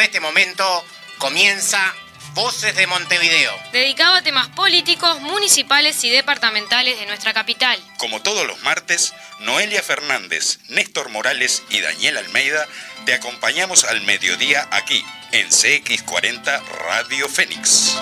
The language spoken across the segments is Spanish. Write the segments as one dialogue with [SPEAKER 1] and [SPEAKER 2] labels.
[SPEAKER 1] este momento comienza Voces de Montevideo,
[SPEAKER 2] dedicado a temas políticos, municipales y departamentales de nuestra capital.
[SPEAKER 3] Como todos los martes, Noelia Fernández, Néstor Morales y Daniel Almeida te acompañamos al mediodía aquí, en CX40 Radio Fénix.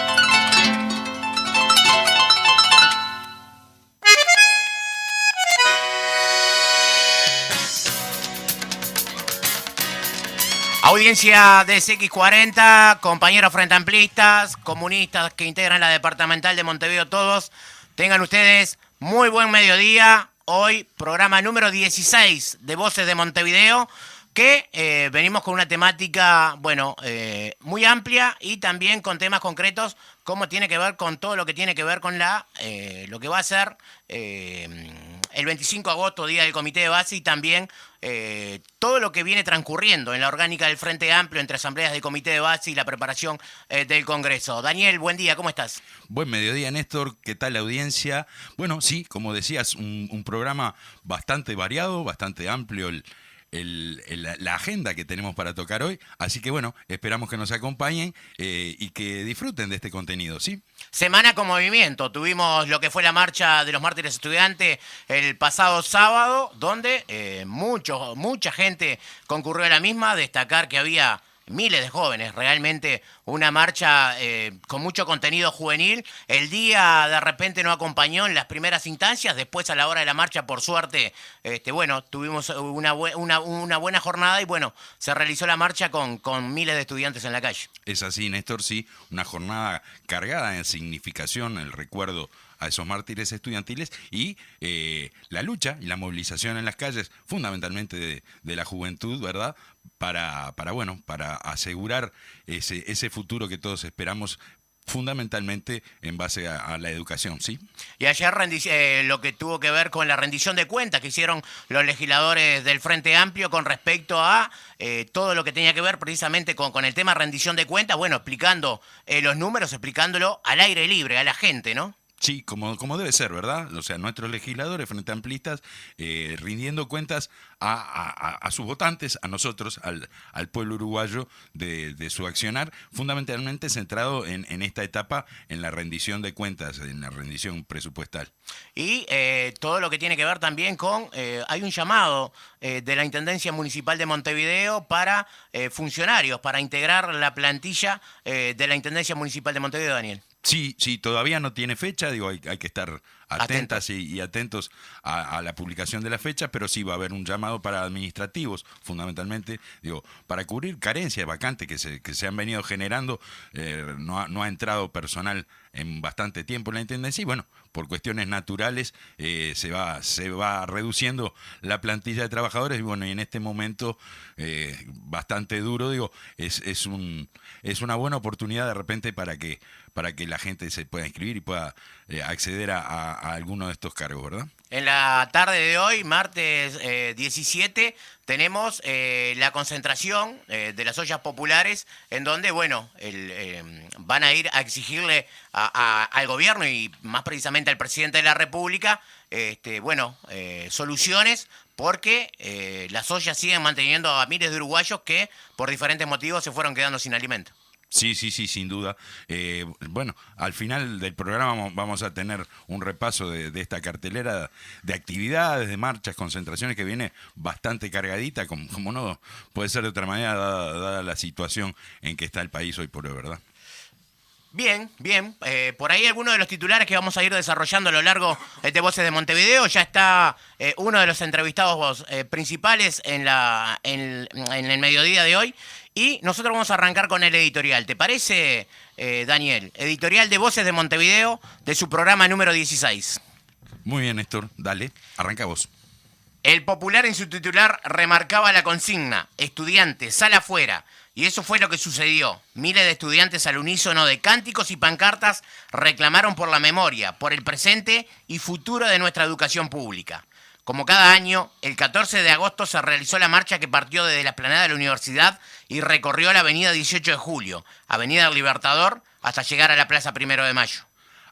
[SPEAKER 1] Audiencia de CX40, compañeros frente amplistas, comunistas que integran la departamental de Montevideo, todos, tengan ustedes muy buen mediodía. Hoy, programa número 16 de Voces de Montevideo, que venimos con una temática, muy amplia y también con temas concretos, como tiene que ver con todo lo que tiene que ver con lo que va a ser el 25 de agosto, Día del Comité de Base, y también todo lo que viene transcurriendo en la orgánica del Frente Amplio entre asambleas del Comité de Base y la preparación del Congreso. Daniel, buen día, ¿cómo estás?
[SPEAKER 3] Buen mediodía, Néstor. ¿Qué tal la audiencia? Bueno, sí, como decías, un programa bastante variado, bastante amplio, la agenda que tenemos para tocar hoy, así que bueno, esperamos que nos acompañen y que disfruten de este contenido, ¿sí?
[SPEAKER 1] Semana con movimiento, tuvimos lo que fue la marcha de los mártires estudiantes el pasado sábado, donde mucha gente concurrió a la misma. Destacar que había miles de jóvenes, realmente una marcha con mucho contenido juvenil. El día de repente no acompañó en las primeras instancias, después a la hora de la marcha, por suerte, tuvimos una buena jornada y se realizó la marcha con miles de estudiantes en la calle.
[SPEAKER 3] Es así, Néstor, sí, una jornada cargada en significación, el recuerdo a esos mártires estudiantiles y la lucha y la movilización en las calles, fundamentalmente de la juventud, ¿verdad? Para asegurar ese futuro que todos esperamos, fundamentalmente en base a la educación, ¿sí? Y ayer
[SPEAKER 1] lo que tuvo que ver con la rendición de cuentas que hicieron los legisladores del Frente Amplio con respecto a todo lo que tenía que ver precisamente con el tema rendición de cuentas, explicando los números, explicándolo al aire libre, a la gente, ¿no?
[SPEAKER 3] Sí, como debe ser, ¿verdad? O sea, nuestros legisladores frente amplistas rindiendo cuentas a sus votantes, a nosotros, al pueblo uruguayo de su accionar, fundamentalmente centrado en esta etapa, en la rendición de cuentas, en la rendición presupuestal.
[SPEAKER 1] Y todo lo que tiene que ver también con, hay un llamado de la Intendencia Municipal de Montevideo para funcionarios, para integrar la plantilla de la Intendencia Municipal de Montevideo, Daniel.
[SPEAKER 3] Sí, todavía no tiene fecha, hay que estar atentas y atentos a la publicación de la fecha, pero sí va a haber un llamado para administrativos, fundamentalmente, para cubrir carencias vacantes que se han venido generando. No ha entrado personal en bastante tiempo en la Intendencia y por cuestiones naturales se va reduciendo la plantilla de trabajadores y en este momento bastante duro, es una buena oportunidad de repente para que la gente se pueda inscribir y pueda acceder a alguno de estos cargos, ¿verdad?
[SPEAKER 1] En la tarde de hoy, martes 17, tenemos la concentración de las ollas populares, en donde, van a ir a exigirle al gobierno y más precisamente al presidente de la República, soluciones, porque las ollas siguen manteniendo a miles de uruguayos que por diferentes motivos se fueron quedando sin alimento.
[SPEAKER 3] Sí, sin duda. Al final del programa vamos a tener un repaso de esta cartelera de actividades, de marchas, concentraciones que viene bastante cargadita, como no puede ser de otra manera, dada la situación en que está el país hoy por hoy, ¿verdad?
[SPEAKER 1] Bien. Por ahí algunos de los titulares que vamos a ir desarrollando a lo largo de Voces de Montevideo. Ya está uno de los entrevistados principales en el mediodía de hoy. Y nosotros vamos a arrancar con el editorial. ¿Te parece, Daniel? Editorial de Voces de Montevideo, de su programa número 16.
[SPEAKER 3] Muy bien, Néstor. Dale, arranca vos.
[SPEAKER 1] El Popular en su titular remarcaba la consigna: estudiante, sal afuera. Y eso fue lo que sucedió. Miles de estudiantes al unísono de cánticos y pancartas reclamaron por la memoria, por el presente y futuro de nuestra educación pública. Como cada año, el 14 de agosto se realizó la marcha que partió desde la explanada de la universidad y recorrió la avenida 18 de Julio, avenida del Libertador, hasta llegar a la Plaza 1 de Mayo.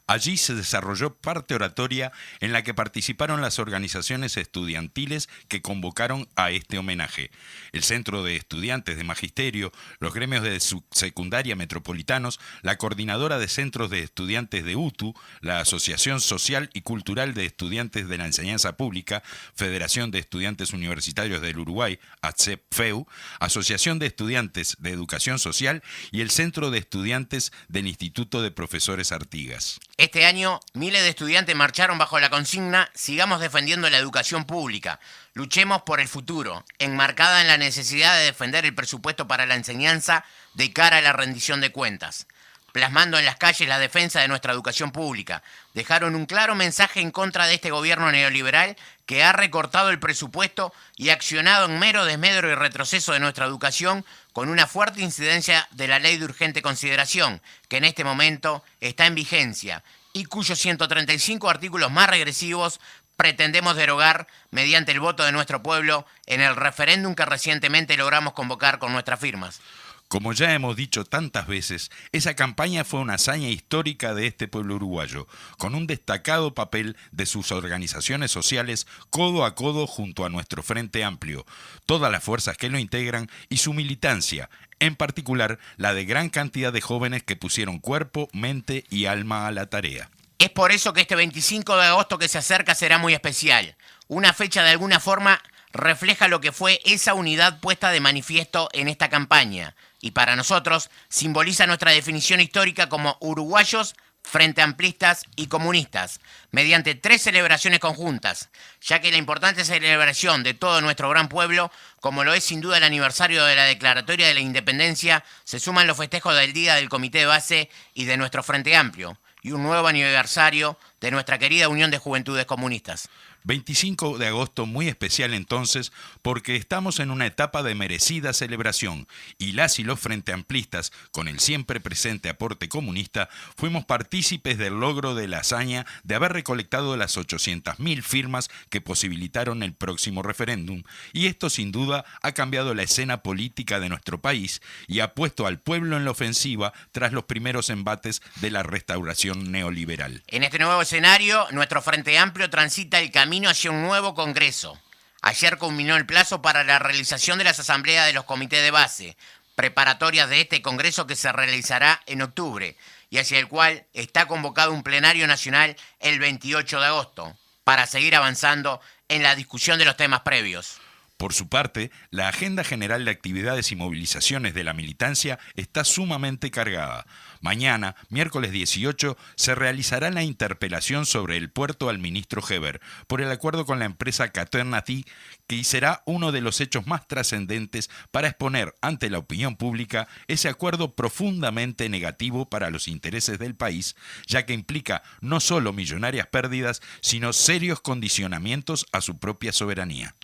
[SPEAKER 3] Allí se desarrolló parte oratoria en la que participaron las organizaciones estudiantiles que convocaron a este homenaje. El Centro de Estudiantes de Magisterio, los gremios de subsecundaria metropolitanos, la Coordinadora de Centros de Estudiantes de UTU, la Asociación Social y Cultural de Estudiantes de la Enseñanza Pública, Federación de Estudiantes Universitarios del Uruguay, ATSEP-FEU, Asociación de Estudiantes de Educación Social y el Centro de Estudiantes del Instituto de Profesores Artigas.
[SPEAKER 1] Este año, miles de estudiantes marcharon bajo la consigna "Sigamos defendiendo la educación pública, luchemos por el futuro", enmarcada en la necesidad de defender el presupuesto para la enseñanza de cara a la rendición de cuentas. Plasmando en las calles la defensa de nuestra educación pública, dejaron un claro mensaje en contra de este gobierno neoliberal que ha recortado el presupuesto y accionado en mero desmedro y retroceso de nuestra educación con una fuerte incidencia de la Ley de Urgente Consideración, que en este momento está en vigencia y cuyos 135 artículos más regresivos pretendemos derogar mediante el voto de nuestro pueblo en el referéndum que recientemente logramos convocar con nuestras firmas.
[SPEAKER 3] Como ya hemos dicho tantas veces, esa campaña fue una hazaña histórica de este pueblo uruguayo, con un destacado papel de sus organizaciones sociales codo a codo junto a nuestro Frente Amplio, todas las fuerzas que lo integran y su militancia, en particular la de gran cantidad de jóvenes que pusieron cuerpo, mente y alma a la tarea.
[SPEAKER 1] Es por eso que este 25 de agosto que se acerca será muy especial. Una fecha de alguna forma refleja lo que fue esa unidad puesta de manifiesto en esta campaña. Y para nosotros simboliza nuestra definición histórica como uruguayos, frente amplistas y comunistas, mediante 3 celebraciones conjuntas, ya que la importante celebración de todo nuestro gran pueblo, como lo es sin duda el aniversario de la Declaratoria de la Independencia, se suman los festejos del Día del Comité de Base y de nuestro Frente Amplio, y un nuevo aniversario de nuestra querida Unión de Juventudes Comunistas.
[SPEAKER 3] 25 de agosto muy especial entonces porque estamos en una etapa de merecida celebración y las y los frente amplistas, con el siempre presente aporte comunista, fuimos partícipes del logro de la hazaña de haber recolectado las 800.000 firmas que posibilitaron el próximo referéndum, y esto sin duda ha cambiado la escena política de nuestro país y ha puesto al pueblo en la ofensiva tras los primeros embates de la restauración neoliberal.
[SPEAKER 1] En este nuevo escenario, nuestro Frente Amplio transita el camino hacia un nuevo Congreso. Ayer culminó el plazo para la realización de las asambleas de los comités de base, preparatorias de este Congreso que se realizará en octubre, y hacia el cual está convocado un plenario nacional el 28 de agosto, para seguir avanzando en la discusión de los temas previos.
[SPEAKER 3] Por su parte, la agenda general de actividades y movilizaciones de la militancia está sumamente cargada. Mañana, miércoles 18, se realizará la interpelación sobre el puerto al ministro Heber por el acuerdo con la empresa Caternati, que será uno de los hechos más trascendentes para exponer ante la opinión pública ese acuerdo profundamente negativo para los intereses del país, ya que implica no solo millonarias pérdidas, sino serios condicionamientos a su propia soberanía.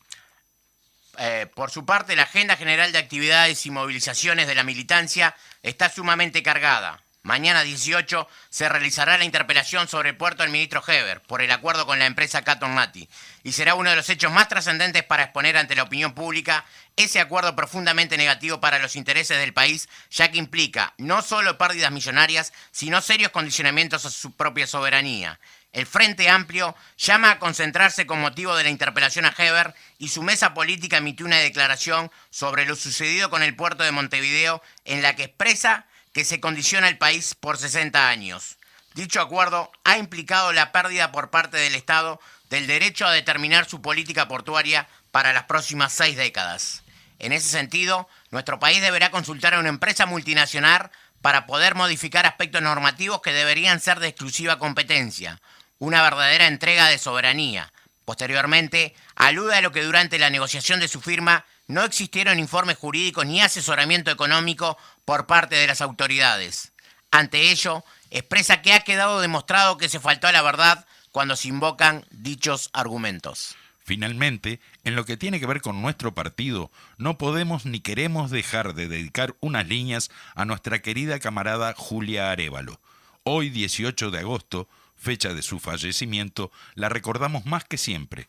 [SPEAKER 1] Por su parte, la agenda general de actividades y movilizaciones de la militancia está sumamente cargada. Mañana 18 se realizará la interpelación sobre el puerto del ministro Heber por el acuerdo con la empresa Caternati y será uno de los hechos más trascendentes para exponer ante la opinión pública ese acuerdo profundamente negativo para los intereses del país, ya que implica no solo pérdidas millonarias, sino serios condicionamientos a su propia soberanía. El Frente Amplio llama a concentrarse con motivo de la interpelación a Heber y su mesa política emitió una declaración sobre lo sucedido con el puerto de Montevideo en la que expresa que se condiciona el país por 60 años. Dicho acuerdo ha implicado la pérdida por parte del Estado del derecho a determinar su política portuaria para las próximas 6 décadas. En ese sentido, nuestro país deberá consultar a una empresa multinacional para poder modificar aspectos normativos que deberían ser de exclusiva competencia. Una verdadera entrega de soberanía. Posteriormente, alude a lo que durante la negociación de su firma no existieron informes jurídicos ni asesoramiento económico por parte de las autoridades. Ante ello, expresa que ha quedado demostrado que se faltó a la verdad cuando se invocan dichos argumentos.
[SPEAKER 3] Finalmente, en lo que tiene que ver con nuestro partido, no podemos ni queremos dejar de dedicar unas líneas a nuestra querida camarada Julia Arévalo. Hoy, 18 de agosto, fecha de su fallecimiento, la recordamos más que siempre.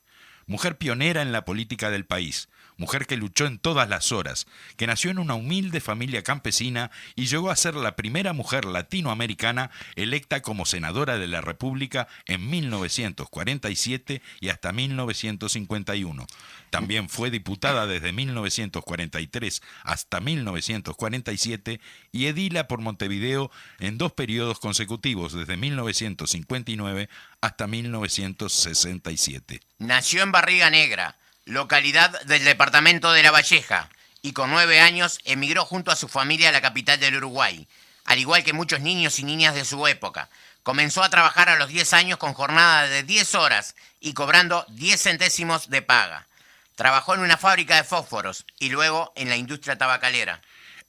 [SPEAKER 3] mujer pionera en la política del país, mujer que luchó en todas las horas, que nació en una humilde familia campesina y llegó a ser la primera mujer latinoamericana electa como senadora de la República en 1947 y hasta 1951. También fue diputada desde 1943 hasta 1947 y edila por Montevideo en 2 periodos consecutivos, desde 1959 hasta 1967.
[SPEAKER 1] Nació en Barriga Negra, localidad del departamento de La Valleja, y con 9 años emigró junto a su familia a la capital del Uruguay, al igual que muchos niños y niñas de su época. Comenzó a trabajar a los 10 años con jornada de 10 horas y cobrando 10 centésimos de paga. Trabajó en una fábrica de fósforos y luego en la industria tabacalera.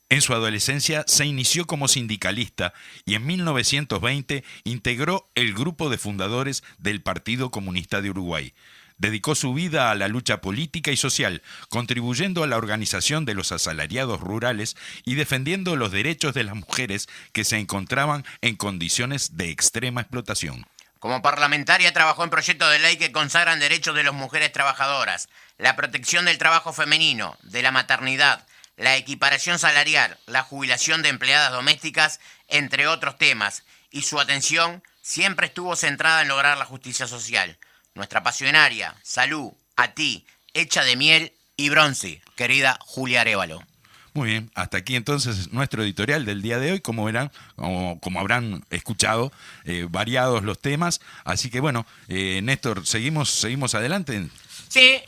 [SPEAKER 3] En su adolescencia se inició como sindicalista y en 1920 integró el grupo de fundadores del Partido Comunista de Uruguay. Dedicó su vida a la lucha política y social, contribuyendo a la organización de los asalariados rurales y defendiendo los derechos de las mujeres que se encontraban en condiciones de extrema explotación.
[SPEAKER 1] Como parlamentaria trabajó en proyectos de ley que consagran derechos de las mujeres trabajadoras, la protección del trabajo femenino, de la maternidad, la equiparación salarial, la jubilación de empleadas domésticas, entre otros temas, y su atención siempre estuvo centrada en lograr la justicia social. Nuestra pasionaria, salud, a ti, hecha de miel y bronce, querida Julia Arévalo.
[SPEAKER 3] Muy bien, hasta aquí entonces nuestro editorial del día de hoy. Como verán, como habrán escuchado, variados los temas. Así que bueno, Néstor, seguimos adelante.
[SPEAKER 1] Sí,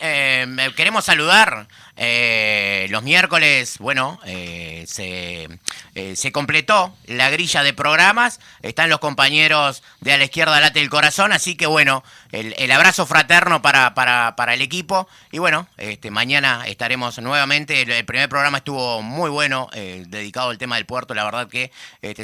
[SPEAKER 1] queremos saludar. Los miércoles, bueno, se completó la grilla de programas. Están los compañeros de A la Izquierda Late el Corazón. Así que bueno, el abrazo fraterno para el equipo. Y bueno, mañana estaremos nuevamente. El primer programa estuvo muy bueno, dedicado al tema del puerto. La verdad que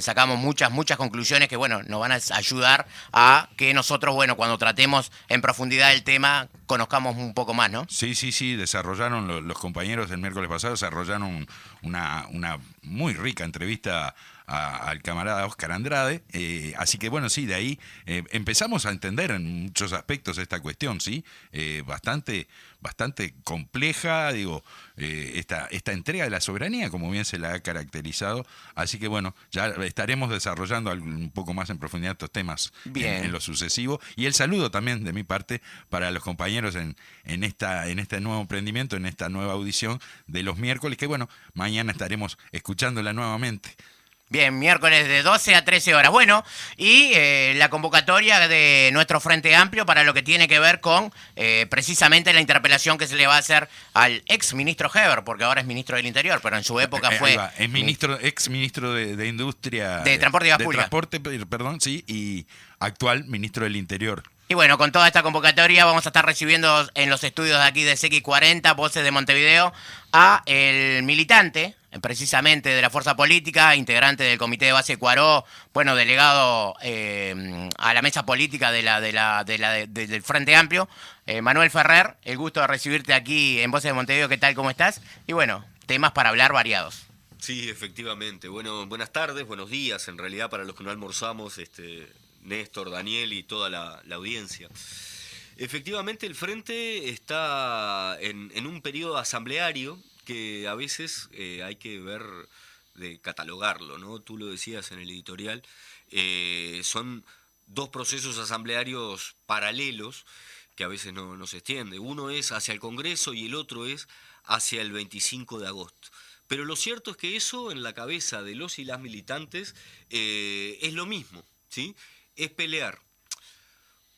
[SPEAKER 1] sacamos muchas conclusiones que bueno, nos van a ayudar a que nosotros, bueno, cuando tratemos en profundidad el tema, conozcamos un poco más, ¿no?
[SPEAKER 3] Sí, desarrollaron los compañeros del miércoles pasado, desarrollaron una muy rica entrevista al camarada Oscar Andrade, así que bueno, sí, de ahí empezamos a entender en muchos aspectos esta cuestión, sí, bastante compleja, digo, esta entrega de la soberanía, como bien se la ha caracterizado, así que bueno, ya estaremos desarrollando un poco más en profundidad estos temas en lo sucesivo, y el saludo también de mi parte para los compañeros en este nuevo emprendimiento, en esta nueva audición de los miércoles, que bueno, mañana estaremos escuchándola nuevamente.
[SPEAKER 1] Bien, miércoles de 12 a 13 horas. Bueno, y la convocatoria de nuestro Frente Amplio para lo que tiene que ver con precisamente la interpelación que se le va a hacer al ex ministro Heber, porque ahora es ministro del Interior, pero en su época fue...
[SPEAKER 3] ex ministro de Industria...
[SPEAKER 1] De Transporte y Gas Pública.
[SPEAKER 3] Transporte, perdón, sí, y actual ministro del Interior.
[SPEAKER 1] Y bueno, con toda esta convocatoria vamos a estar recibiendo en los estudios de aquí de CX40, Voces de Montevideo, a el militante, precisamente de la fuerza política, integrante del Comité de Base Cuaró, bueno, delegado a la mesa política del Frente Amplio, Manuel Ferrer. El gusto de recibirte aquí en Voces de Montevideo. ¿Qué tal? ¿Cómo estás? Y bueno, temas para hablar variados.
[SPEAKER 4] Sí, efectivamente. Bueno, buenas tardes, buenos días, en realidad, para los que no almorzamos, Néstor, Daniel y toda la audiencia. Efectivamente, el Frente está en un periodo asambleario que a veces hay que ver, de catalogarlo, ¿no? Tú lo decías en el editorial, son 2 procesos asamblearios paralelos que a veces no se extiende. Uno es hacia el Congreso y el otro es hacia el 25 de agosto. Pero lo cierto es que eso en la cabeza de los y las militantes es lo mismo, ¿sí? Es pelear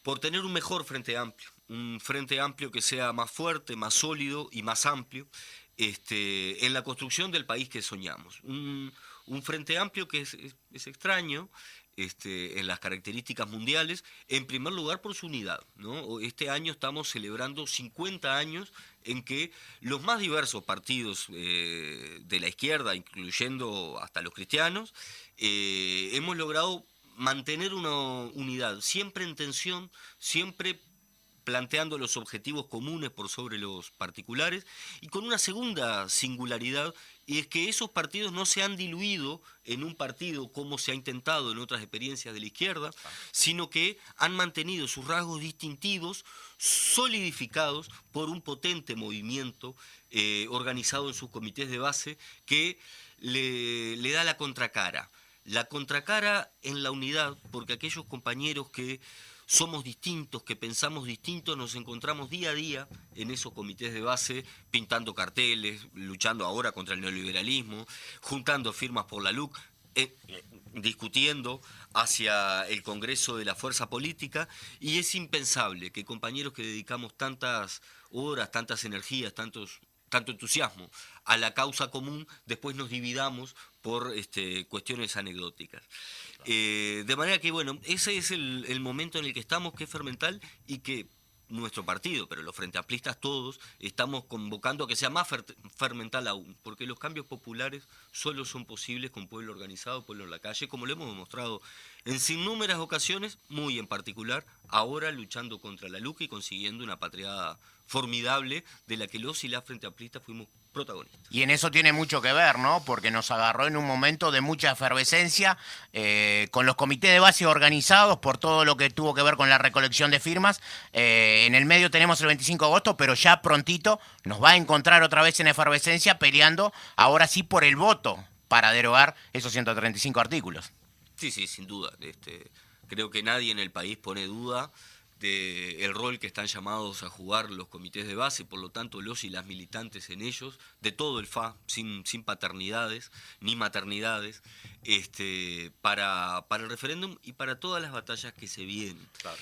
[SPEAKER 4] por tener un mejor Frente Amplio, un Frente Amplio que sea más fuerte, más sólido y más amplio en la construcción del país que soñamos. Un Frente Amplio que es extraño en las características mundiales, en primer lugar por su unidad, ¿no? Este año estamos celebrando 50 años en que los más diversos partidos de la izquierda, incluyendo hasta los cristianos, hemos logrado mantener una unidad, siempre en tensión, siempre planteando los objetivos comunes por sobre los particulares, y con una segunda singularidad, y es que esos partidos no se han diluido en un partido como se ha intentado en otras experiencias de la izquierda, sino que han mantenido sus rasgos distintivos solidificados por un potente movimiento organizado en sus comités de base que le da la contracara. La contracara en la unidad, porque aquellos compañeros que somos distintos, que pensamos distintos, nos encontramos día a día en esos comités de base, pintando carteles, luchando ahora contra el neoliberalismo, juntando firmas por la LUC, discutiendo hacia el Congreso de la Fuerza Política, y es impensable que compañeros que dedicamos tantas horas, tantas energías, tanto entusiasmo a la causa común, después nos dividamos por cuestiones anecdóticas. De manera que, bueno, ese es el momento en el que estamos, que es fermental, y que nuestro partido, pero los Frente Amplistas todos, estamos convocando a que sea más fermental aún, porque los cambios populares solo son posibles con pueblo organizado, pueblo en la calle, como lo hemos demostrado en innumerables ocasiones, muy en particular, ahora luchando contra la LUC y consiguiendo una patriada formidable de la que los y las Frente Amplistas fuimos protagonistas.
[SPEAKER 1] Y en eso tiene mucho que ver, ¿no? Porque nos agarró en un momento de mucha efervescencia, con los comités de base organizados por todo lo que tuvo que ver con la recolección de firmas. En el medio tenemos el 25 de agosto, pero ya prontito nos va a encontrar otra vez en efervescencia peleando, ahora sí, por el voto para derogar esos 135 artículos.
[SPEAKER 4] Sí, sin duda. Creo que nadie en el país pone duda del rol que están llamados a jugar los comités de base, por lo tanto los y las militantes en ellos, de todo el FA, sin paternidades ni maternidades, para el referéndum y para todas las batallas que se vienen. Claro.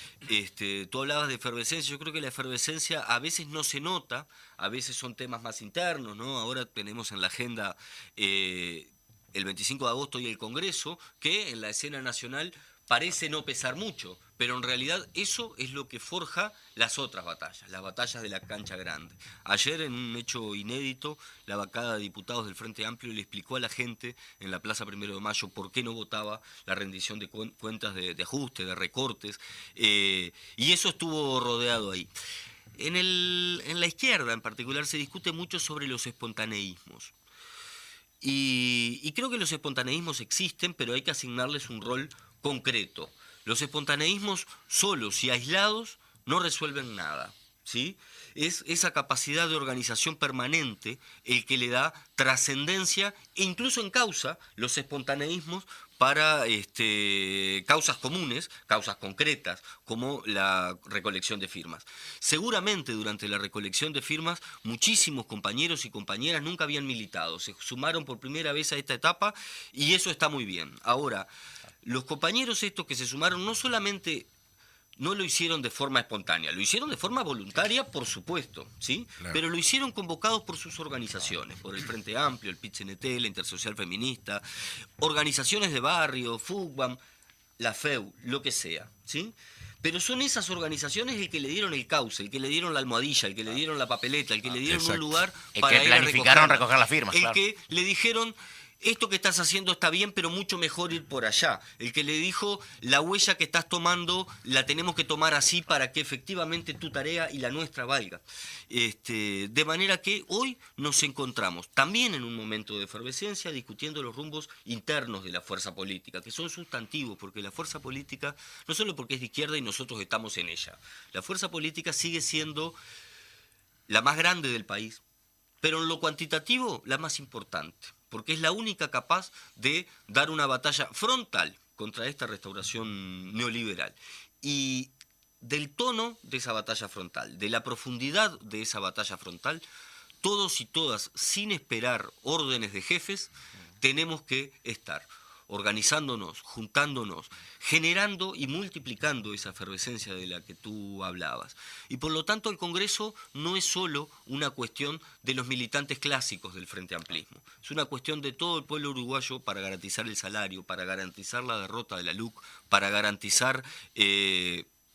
[SPEAKER 4] Tú hablabas de efervescencia, yo creo que la efervescencia a veces no se nota, a veces son temas más internos, ¿no? Ahora tenemos en la agenda el 25 de agosto y el Congreso, que en la escena nacional parece no pesar mucho, pero en realidad eso es lo que forja las otras batallas, las batallas de la cancha grande. Ayer, en un hecho inédito, la bancada de diputados del Frente Amplio le explicó a la gente en la Plaza 1 de Mayo por qué no votaba la rendición de cuentas de ajuste, de recortes, y eso estuvo rodeado ahí. En la izquierda en particular se discute mucho sobre los espontaneísmos. Y creo que los espontaneísmos existen, pero hay que asignarles un rol concreto. Los espontaneísmos solos y aislados no resuelven nada, ¿sí? Es esa capacidad de organización permanente el que le da trascendencia e incluso encausa los espontaneísmos para causas comunes, causas concretas, como la recolección de firmas. Seguramente durante la recolección de firmas muchísimos compañeros y compañeras nunca habían militado, se sumaron por primera vez a esta etapa y eso está muy bien. Ahora, los compañeros estos que se sumaron no solamente no lo hicieron de forma espontánea, lo hicieron de forma voluntaria, por supuesto, ¿sí? Claro. Pero lo hicieron convocados por sus organizaciones, por el Frente Amplio, el PIT-CNT, la Intersocial Feminista, organizaciones de barrio, FUCBAM, la FEU, lo que sea, ¿sí? Pero son esas organizaciones el que le dieron el cauce, el que le dieron la almohadilla, el que le dieron la papeleta, el que le dieron un lugar para ir a
[SPEAKER 1] planificaron recoger las firmas.
[SPEAKER 4] El que le dijeron: esto que estás haciendo está bien, pero mucho mejor ir por allá. El que le dijo: la huella que estás tomando la tenemos que tomar así para que efectivamente tu tarea y la nuestra valga. De manera que hoy nos encontramos también en un momento de efervescencia discutiendo los rumbos internos de la fuerza política, que son sustantivos, porque la fuerza política, no solo porque es de izquierda y nosotros estamos en ella, la fuerza política sigue siendo la más grande del país, pero en lo cuantitativo la más importante, porque es la única capaz de dar una batalla frontal contra esta restauración neoliberal. Y del tono de esa batalla frontal, de la profundidad de esa batalla frontal, todos y todas, sin esperar órdenes de jefes, tenemos que estar organizándonos, juntándonos, generando y multiplicando esa efervescencia de la que tú hablabas. Y por lo tanto el Congreso no es solo una cuestión de los militantes clásicos del Frente Amplismo, es una cuestión de todo el pueblo uruguayo para garantizar el salario, para garantizar la derrota de la LUC, para garantizar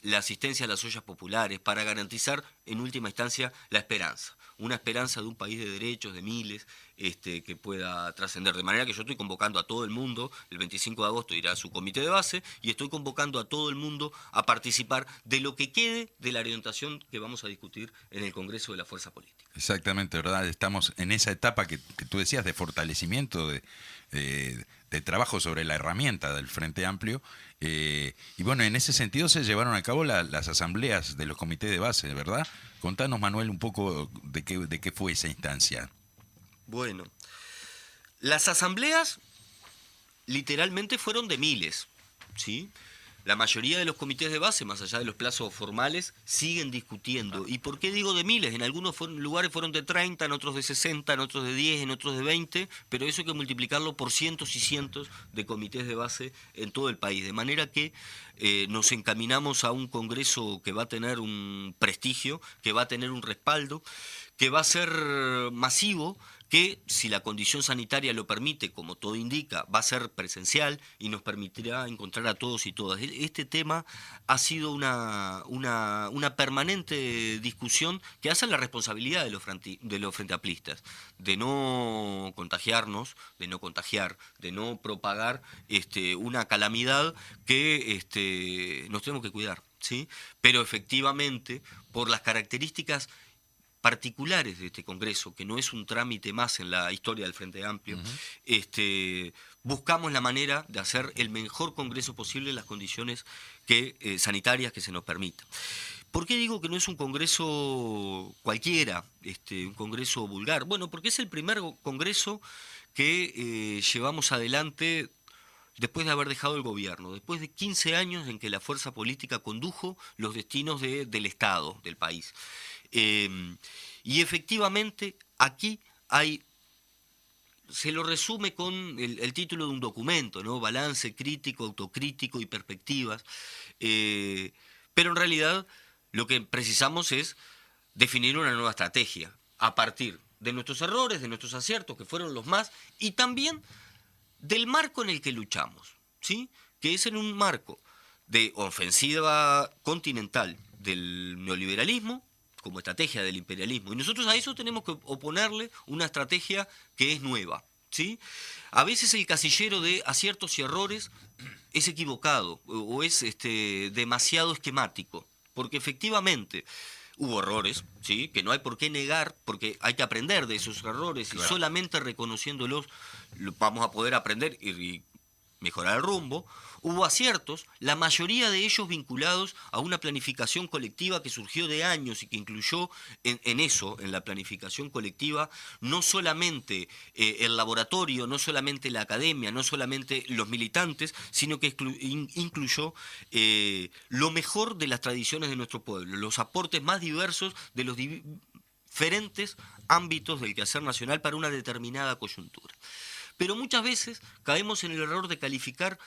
[SPEAKER 4] la asistencia a las ollas populares, para garantizar en última instancia la esperanza. Una esperanza de un país de derechos, de miles, que pueda trascender. De manera que yo estoy convocando a todo el mundo, el 25 de agosto irá a su comité de base, y estoy convocando a todo el mundo a participar de lo que quede de la orientación que vamos a discutir en el Congreso de la Fuerza Política.
[SPEAKER 3] Exactamente, ¿verdad? Estamos en esa etapa que tú decías de fortalecimiento, de trabajo sobre la herramienta del Frente Amplio. Y bueno, en ese sentido se llevaron a cabo las asambleas de los comités de base, ¿verdad? Contanos, Manuel, un poco de qué fue esa instancia.
[SPEAKER 4] Bueno, las asambleas literalmente fueron de miles, ¿sí? La mayoría de los comités de base, más allá de los plazos formales, siguen discutiendo. ¿Y por qué digo de miles? En algunos lugares fueron de 30, en otros de 60, en otros de 10, en otros de 20, pero eso hay que multiplicarlo por cientos y cientos de comités de base en todo el país. De manera que nos encaminamos a un congreso que va a tener un prestigio, que va a tener un respaldo, que va a ser masivo, que si la condición sanitaria lo permite, como todo indica, va a ser presencial y nos permitirá encontrar a todos y todas. Este tema ha sido una permanente discusión que hace la responsabilidad de los frenteamplistas, de no contagiarnos, de no contagiar, de no propagar una calamidad que nos tenemos que cuidar, ¿sí? Pero efectivamente, por las características particulares de este Congreso, que no es un trámite más en la historia del Frente Amplio, buscamos la manera de hacer el mejor Congreso posible en las condiciones sanitarias que se nos permitan. ¿Por qué digo que no es un Congreso cualquiera, un Congreso vulgar? Bueno, porque es el primer Congreso que llevamos adelante después de haber dejado el gobierno, después de 15 años en que la fuerza política condujo los destinos del Estado, del país. Y efectivamente aquí se lo resume con el título de un documento, ¿no? Balance crítico, autocrítico y perspectivas. Pero en realidad lo que precisamos es definir una nueva estrategia a partir de nuestros errores, de nuestros aciertos, que fueron los más, y también del marco en el que luchamos, ¿sí? Que es en un marco de ofensiva continental del neoliberalismo como estrategia del imperialismo. Y nosotros a eso tenemos que oponerle una estrategia que es nueva, ¿sí? A veces el casillero de aciertos y errores es equivocado o es demasiado esquemático, porque efectivamente hubo errores, ¿sí? Que no hay por qué negar, porque hay que aprender de esos errores, claro. Y solamente reconociéndolos vamos a poder aprender y mejorar el rumbo. Hubo aciertos, la mayoría de ellos vinculados a una planificación colectiva que surgió de años y que incluyó en la planificación colectiva, no solamente el laboratorio, no solamente la academia, no solamente los militantes, sino que incluyó lo mejor de las tradiciones de nuestro pueblo, los aportes más diversos de los diferentes ámbitos del quehacer nacional para una determinada coyuntura. Pero muchas veces caemos en el error de calificar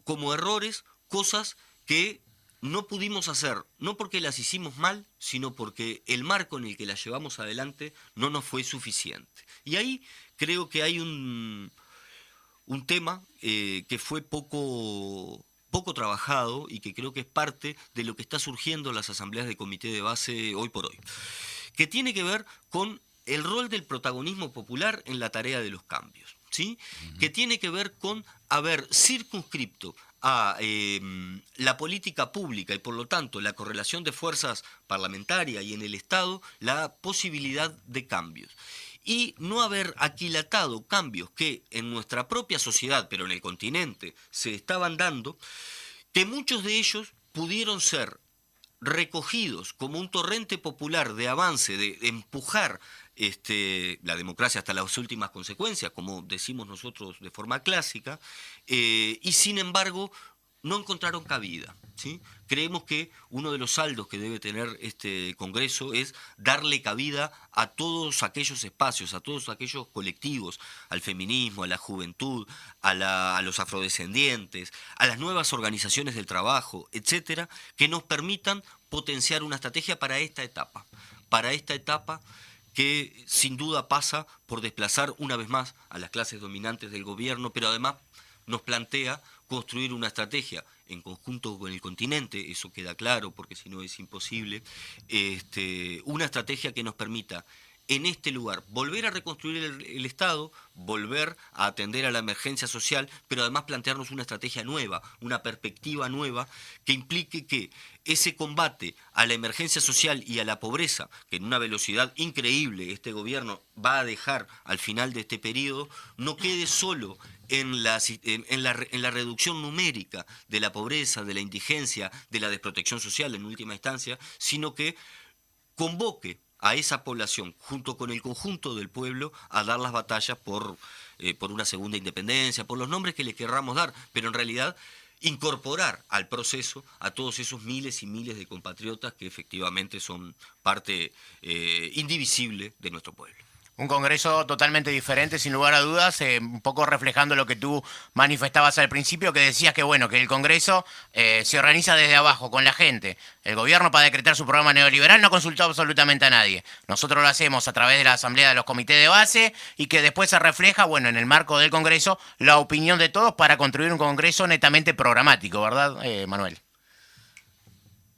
[SPEAKER 4] como errores cosas que no pudimos hacer, no porque las hicimos mal, sino porque el marco en el que las llevamos adelante no nos fue suficiente. Y ahí creo que hay un tema que fue poco trabajado y que creo que es parte de lo que está surgiendo en las asambleas de comité de base hoy por hoy, que tiene que ver con el rol del protagonismo popular en la tarea de los cambios, ¿sí? Que tiene que ver con haber circunscripto a la política pública y por lo tanto la correlación de fuerzas parlamentaria y en el Estado la posibilidad de cambios. Y no haber aquilatado cambios que en nuestra propia sociedad, pero en el continente, se estaban dando, que muchos de ellos pudieron ser recogidos como un torrente popular de avance, de empujar la democracia hasta las últimas consecuencias, como decimos nosotros de forma clásica, y sin embargo no encontraron cabida, ¿sí? Creemos que uno de los saldos que debe tener este Congreso es darle cabida a todos aquellos espacios, a todos aquellos colectivos, al feminismo, a la juventud, a los afrodescendientes, a las nuevas organizaciones del trabajo, etcétera, que nos permitan potenciar una estrategia para esta etapa que sin duda pasa por desplazar una vez más a las clases dominantes del gobierno, pero además nos plantea construir una estrategia en conjunto con el continente, eso queda claro, porque si no es imposible, una estrategia que nos permita en este lugar volver a reconstruir el Estado, volver a atender a la emergencia social, pero además plantearnos una estrategia nueva, una perspectiva nueva que implique que ese combate a la emergencia social y a la pobreza, que en una velocidad increíble este gobierno va a dejar al final de este periodo, no quede solo en la reducción numérica de la pobreza, de la indigencia, de la desprotección social en última instancia, sino que convoque a esa población, junto con el conjunto del pueblo, a dar las batallas por una segunda independencia, por los nombres que le querramos dar, pero en realidad incorporar al proceso a todos esos miles y miles de compatriotas que efectivamente son parte indivisible de nuestro pueblo.
[SPEAKER 1] Un congreso totalmente diferente, sin lugar a dudas, un poco reflejando lo que tú manifestabas al principio, que decías que bueno, que el congreso se organiza desde abajo, con la gente. El gobierno, para decretar su programa neoliberal, no consultó absolutamente a nadie. Nosotros lo hacemos a través de la asamblea de los comités de base y que después se refleja, bueno, en el marco del congreso, la opinión de todos para construir un congreso netamente programático, ¿verdad, Manuel?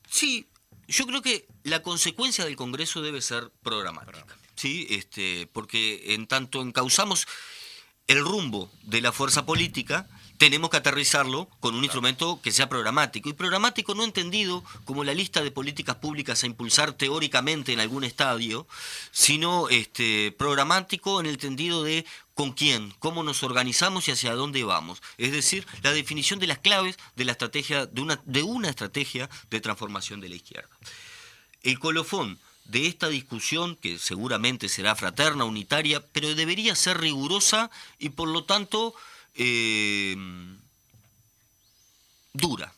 [SPEAKER 4] Sí, yo creo que la consecuencia del congreso debe ser programática. Sí, porque en tanto encauzamos el rumbo de la fuerza política, tenemos que aterrizarlo con un instrumento que sea programático. Y programático no entendido como la lista de políticas públicas a impulsar teóricamente en algún estadio, sino programático en el entendido de con quién, cómo nos organizamos y hacia dónde vamos. Es decir, la definición de las claves de la estrategia, de una estrategia de transformación de la izquierda. El colofón de esta discusión, que seguramente será fraterna, unitaria, pero debería ser rigurosa y por lo tanto dura.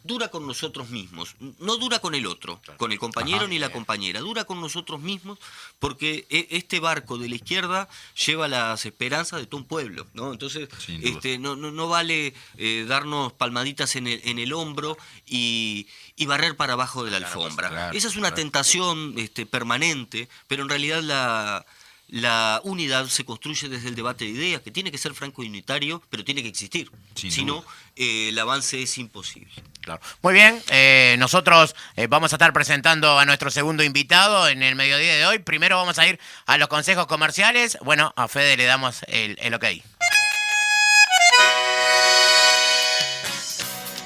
[SPEAKER 4] Dura con nosotros mismos, no dura con el otro, con el compañero ni la compañera, dura con nosotros mismos porque este barco de la izquierda lleva las esperanzas de todo un pueblo, ¿no? Entonces no vale darnos palmaditas en el hombro y barrer para abajo de la alfombra. Esa es una tentación permanente, pero en realidad la unidad se construye desde el debate de ideas, que tiene que ser franco y unitario, pero tiene que existir. Si no, el avance es imposible.
[SPEAKER 1] Claro. Muy bien, nosotros vamos a estar presentando a nuestro segundo invitado en el mediodía de hoy. Primero vamos a ir a los consejos comerciales. Bueno, a Fede le damos el ok.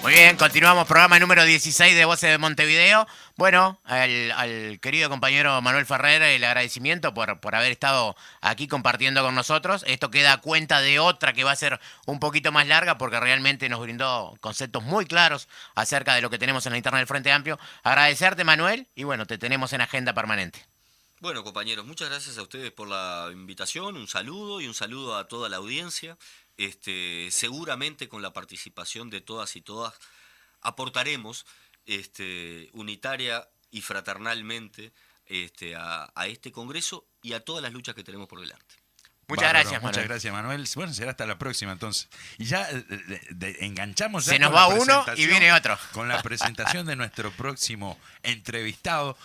[SPEAKER 1] Muy bien, continuamos, programa número 16 de Voces de Montevideo. Bueno, al querido compañero Manuel Ferrer, el agradecimiento por haber estado aquí compartiendo con nosotros. Esto queda a cuenta de otra que va a ser un poquito más larga porque realmente nos brindó conceptos muy claros acerca de lo que tenemos en la interna del Frente Amplio. Agradecerte, Manuel, y bueno, te tenemos en agenda permanente.
[SPEAKER 4] Bueno, compañeros, muchas gracias a ustedes por la invitación, un saludo y un saludo a toda la audiencia. Seguramente con la participación de todas y todas aportaremos unitaria y fraternalmente a este Congreso y a todas las luchas que tenemos por delante.
[SPEAKER 1] Muchas gracias, Manuel.
[SPEAKER 3] Muchas gracias, Manuel. Bueno, será hasta la próxima entonces. Y ya enganchamos. Ya
[SPEAKER 1] se nos va uno y viene otro.
[SPEAKER 3] Con la presentación de nuestro próximo entrevistado,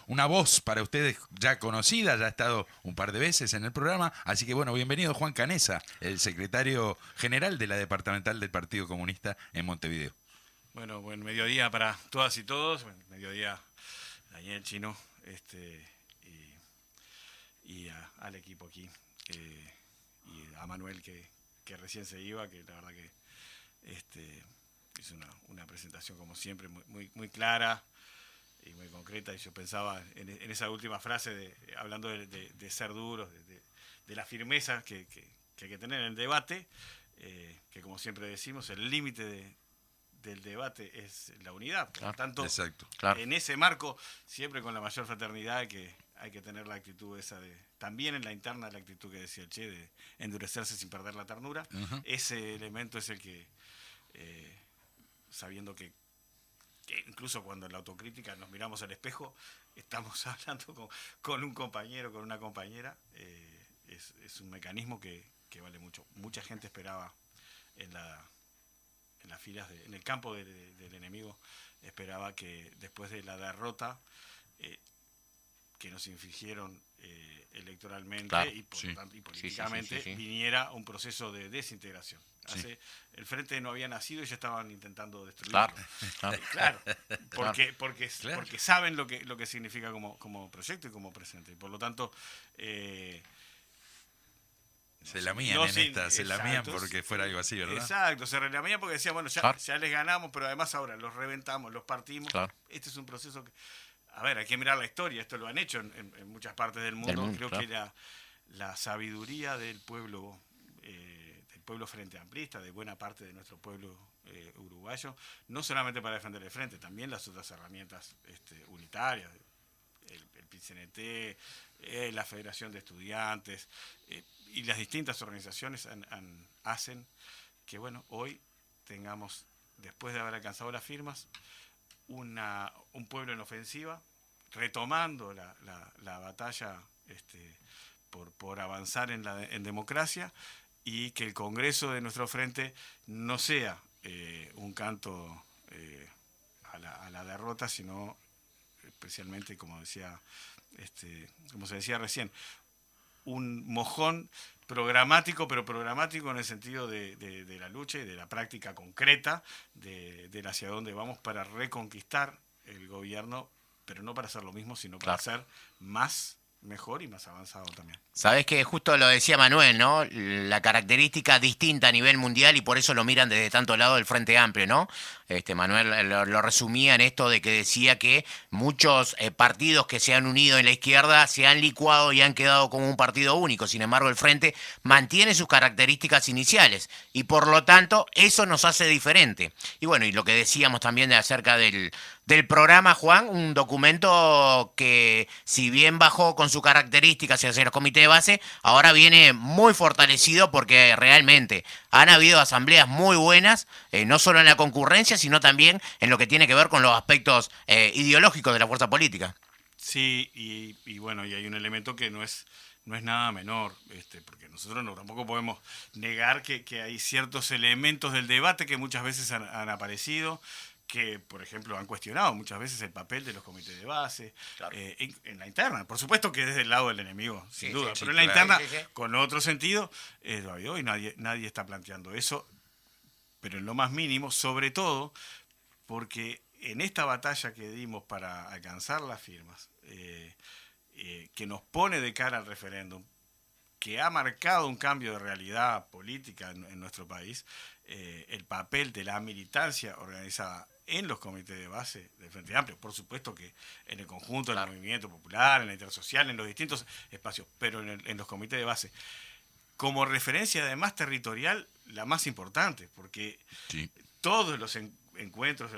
[SPEAKER 3] una voz para ustedes ya conocida, ya ha estado un par de veces en el programa. Así que bueno, bienvenido Juan Canesa, el secretario general de la departamental del Partido Comunista en Montevideo.
[SPEAKER 5] Bueno, buen mediodía para todas y todos. Buen mediodía, Daniel, Chino, y al equipo aquí. Y a Manuel que recién se iba, que la verdad que hizo una presentación como siempre muy clara y muy concreta. Y yo pensaba en esa última frase hablando de ser duros, de la firmeza que hay que tener en el debate, que como siempre decimos, el límite del debate es la unidad. Por lo tanto,
[SPEAKER 3] exacto,
[SPEAKER 5] en ese marco, siempre con la mayor fraternidad hay que tener la actitud esa también en la interna, la actitud que decía el Che, de endurecerse sin perder la ternura. Ese elemento es el que, sabiendo que incluso cuando en la autocrítica nos miramos al espejo, estamos hablando con un compañero, con una compañera, es un mecanismo que vale mucho. Mucha gente esperaba en las filas, en el campo del enemigo, esperaba que después de la derrota que nos infligieron electoralmente
[SPEAKER 1] Claro,
[SPEAKER 5] y, por
[SPEAKER 3] sí.
[SPEAKER 5] lo tanto, y políticamente
[SPEAKER 1] Sí.
[SPEAKER 5] viniera un proceso de desintegración.
[SPEAKER 3] Sí.
[SPEAKER 5] El Frente no había nacido y ya estaban intentando destruirlo.
[SPEAKER 1] Claro, claro.
[SPEAKER 5] Claro, porque
[SPEAKER 3] Claro.
[SPEAKER 5] saben lo que significa como proyecto y como presente. Y por lo tanto,
[SPEAKER 3] Se la mían
[SPEAKER 5] no
[SPEAKER 3] en
[SPEAKER 5] sin-
[SPEAKER 3] esta, se la mían
[SPEAKER 5] exacto,
[SPEAKER 3] porque fuera algo así, ¿verdad?
[SPEAKER 5] Exacto, se relamían porque decían, bueno,
[SPEAKER 1] Claro.
[SPEAKER 5] ya les ganamos, pero además ahora los reventamos, los partimos.
[SPEAKER 1] Claro.
[SPEAKER 5] Este es un proceso que, a ver, hay que mirar la historia, esto lo han hecho en muchas partes del mundo. Creo
[SPEAKER 1] claro.
[SPEAKER 5] que la sabiduría del pueblo frente amplista, de buena parte de nuestro pueblo uruguayo, no solamente para defender el frente, también las otras herramientas unitarias, el PCNT, la Federación de Estudiantes y las distintas organizaciones hacen que, bueno, hoy tengamos, después de haber alcanzado las firmas, un pueblo en ofensiva, retomando la batalla por avanzar en democracia, y que el Congreso de nuestro frente no sea un canto a la derrota, sino especialmente, como se decía recién, un mojón programático, pero programático en el sentido de la lucha y de la práctica concreta de hacia dónde vamos para reconquistar el gobierno, pero no para hacer lo mismo, sino para ser más, mejor y más avanzado también.
[SPEAKER 1] Sabés que justo lo decía Manuel, ¿no? La característica distinta a nivel mundial y por eso lo miran desde tanto lado del Frente Amplio, ¿no? Manuel lo resumía en esto de que decía que muchos partidos que se han unido en la izquierda se han licuado y han quedado como un partido único. Sin embargo, el Frente mantiene sus características iniciales y por lo tanto eso nos hace diferente. Y bueno, y lo que decíamos también acerca del programa, Juan, un documento que si bien bajó con sus características hacia los comités de base, ahora viene muy fortalecido porque realmente han habido asambleas muy buenas, no solo en la concurrencia, sino también en lo que tiene que ver con los aspectos ideológicos de la fuerza política.
[SPEAKER 5] Sí, y bueno, y hay un elemento que no es nada menor, porque nosotros tampoco podemos negar que hay ciertos elementos del debate que muchas veces han aparecido, que, por ejemplo, han cuestionado muchas veces el papel de los comités de base,
[SPEAKER 1] Claro.
[SPEAKER 5] en la interna. Por supuesto que desde el lado del enemigo, sin
[SPEAKER 1] Sí,
[SPEAKER 5] duda,
[SPEAKER 1] sí,
[SPEAKER 5] pero
[SPEAKER 1] sí,
[SPEAKER 5] en la
[SPEAKER 1] claro.
[SPEAKER 5] interna,
[SPEAKER 1] Sí, sí.
[SPEAKER 5] con otro sentido, todavía hoy nadie está planteando eso, pero en lo más mínimo, sobre todo porque en esta batalla que dimos para alcanzar las firmas, que nos pone de cara al referéndum, que ha marcado un cambio de realidad política en nuestro país, el papel de la militancia organizada en los comités de base del Frente Amplio, por supuesto que en el conjunto del movimiento popular, en la intersocial, en los distintos espacios, pero en los comités de base, como referencia además territorial, la más importante, porque
[SPEAKER 3] Sí.
[SPEAKER 5] todos los encuentros,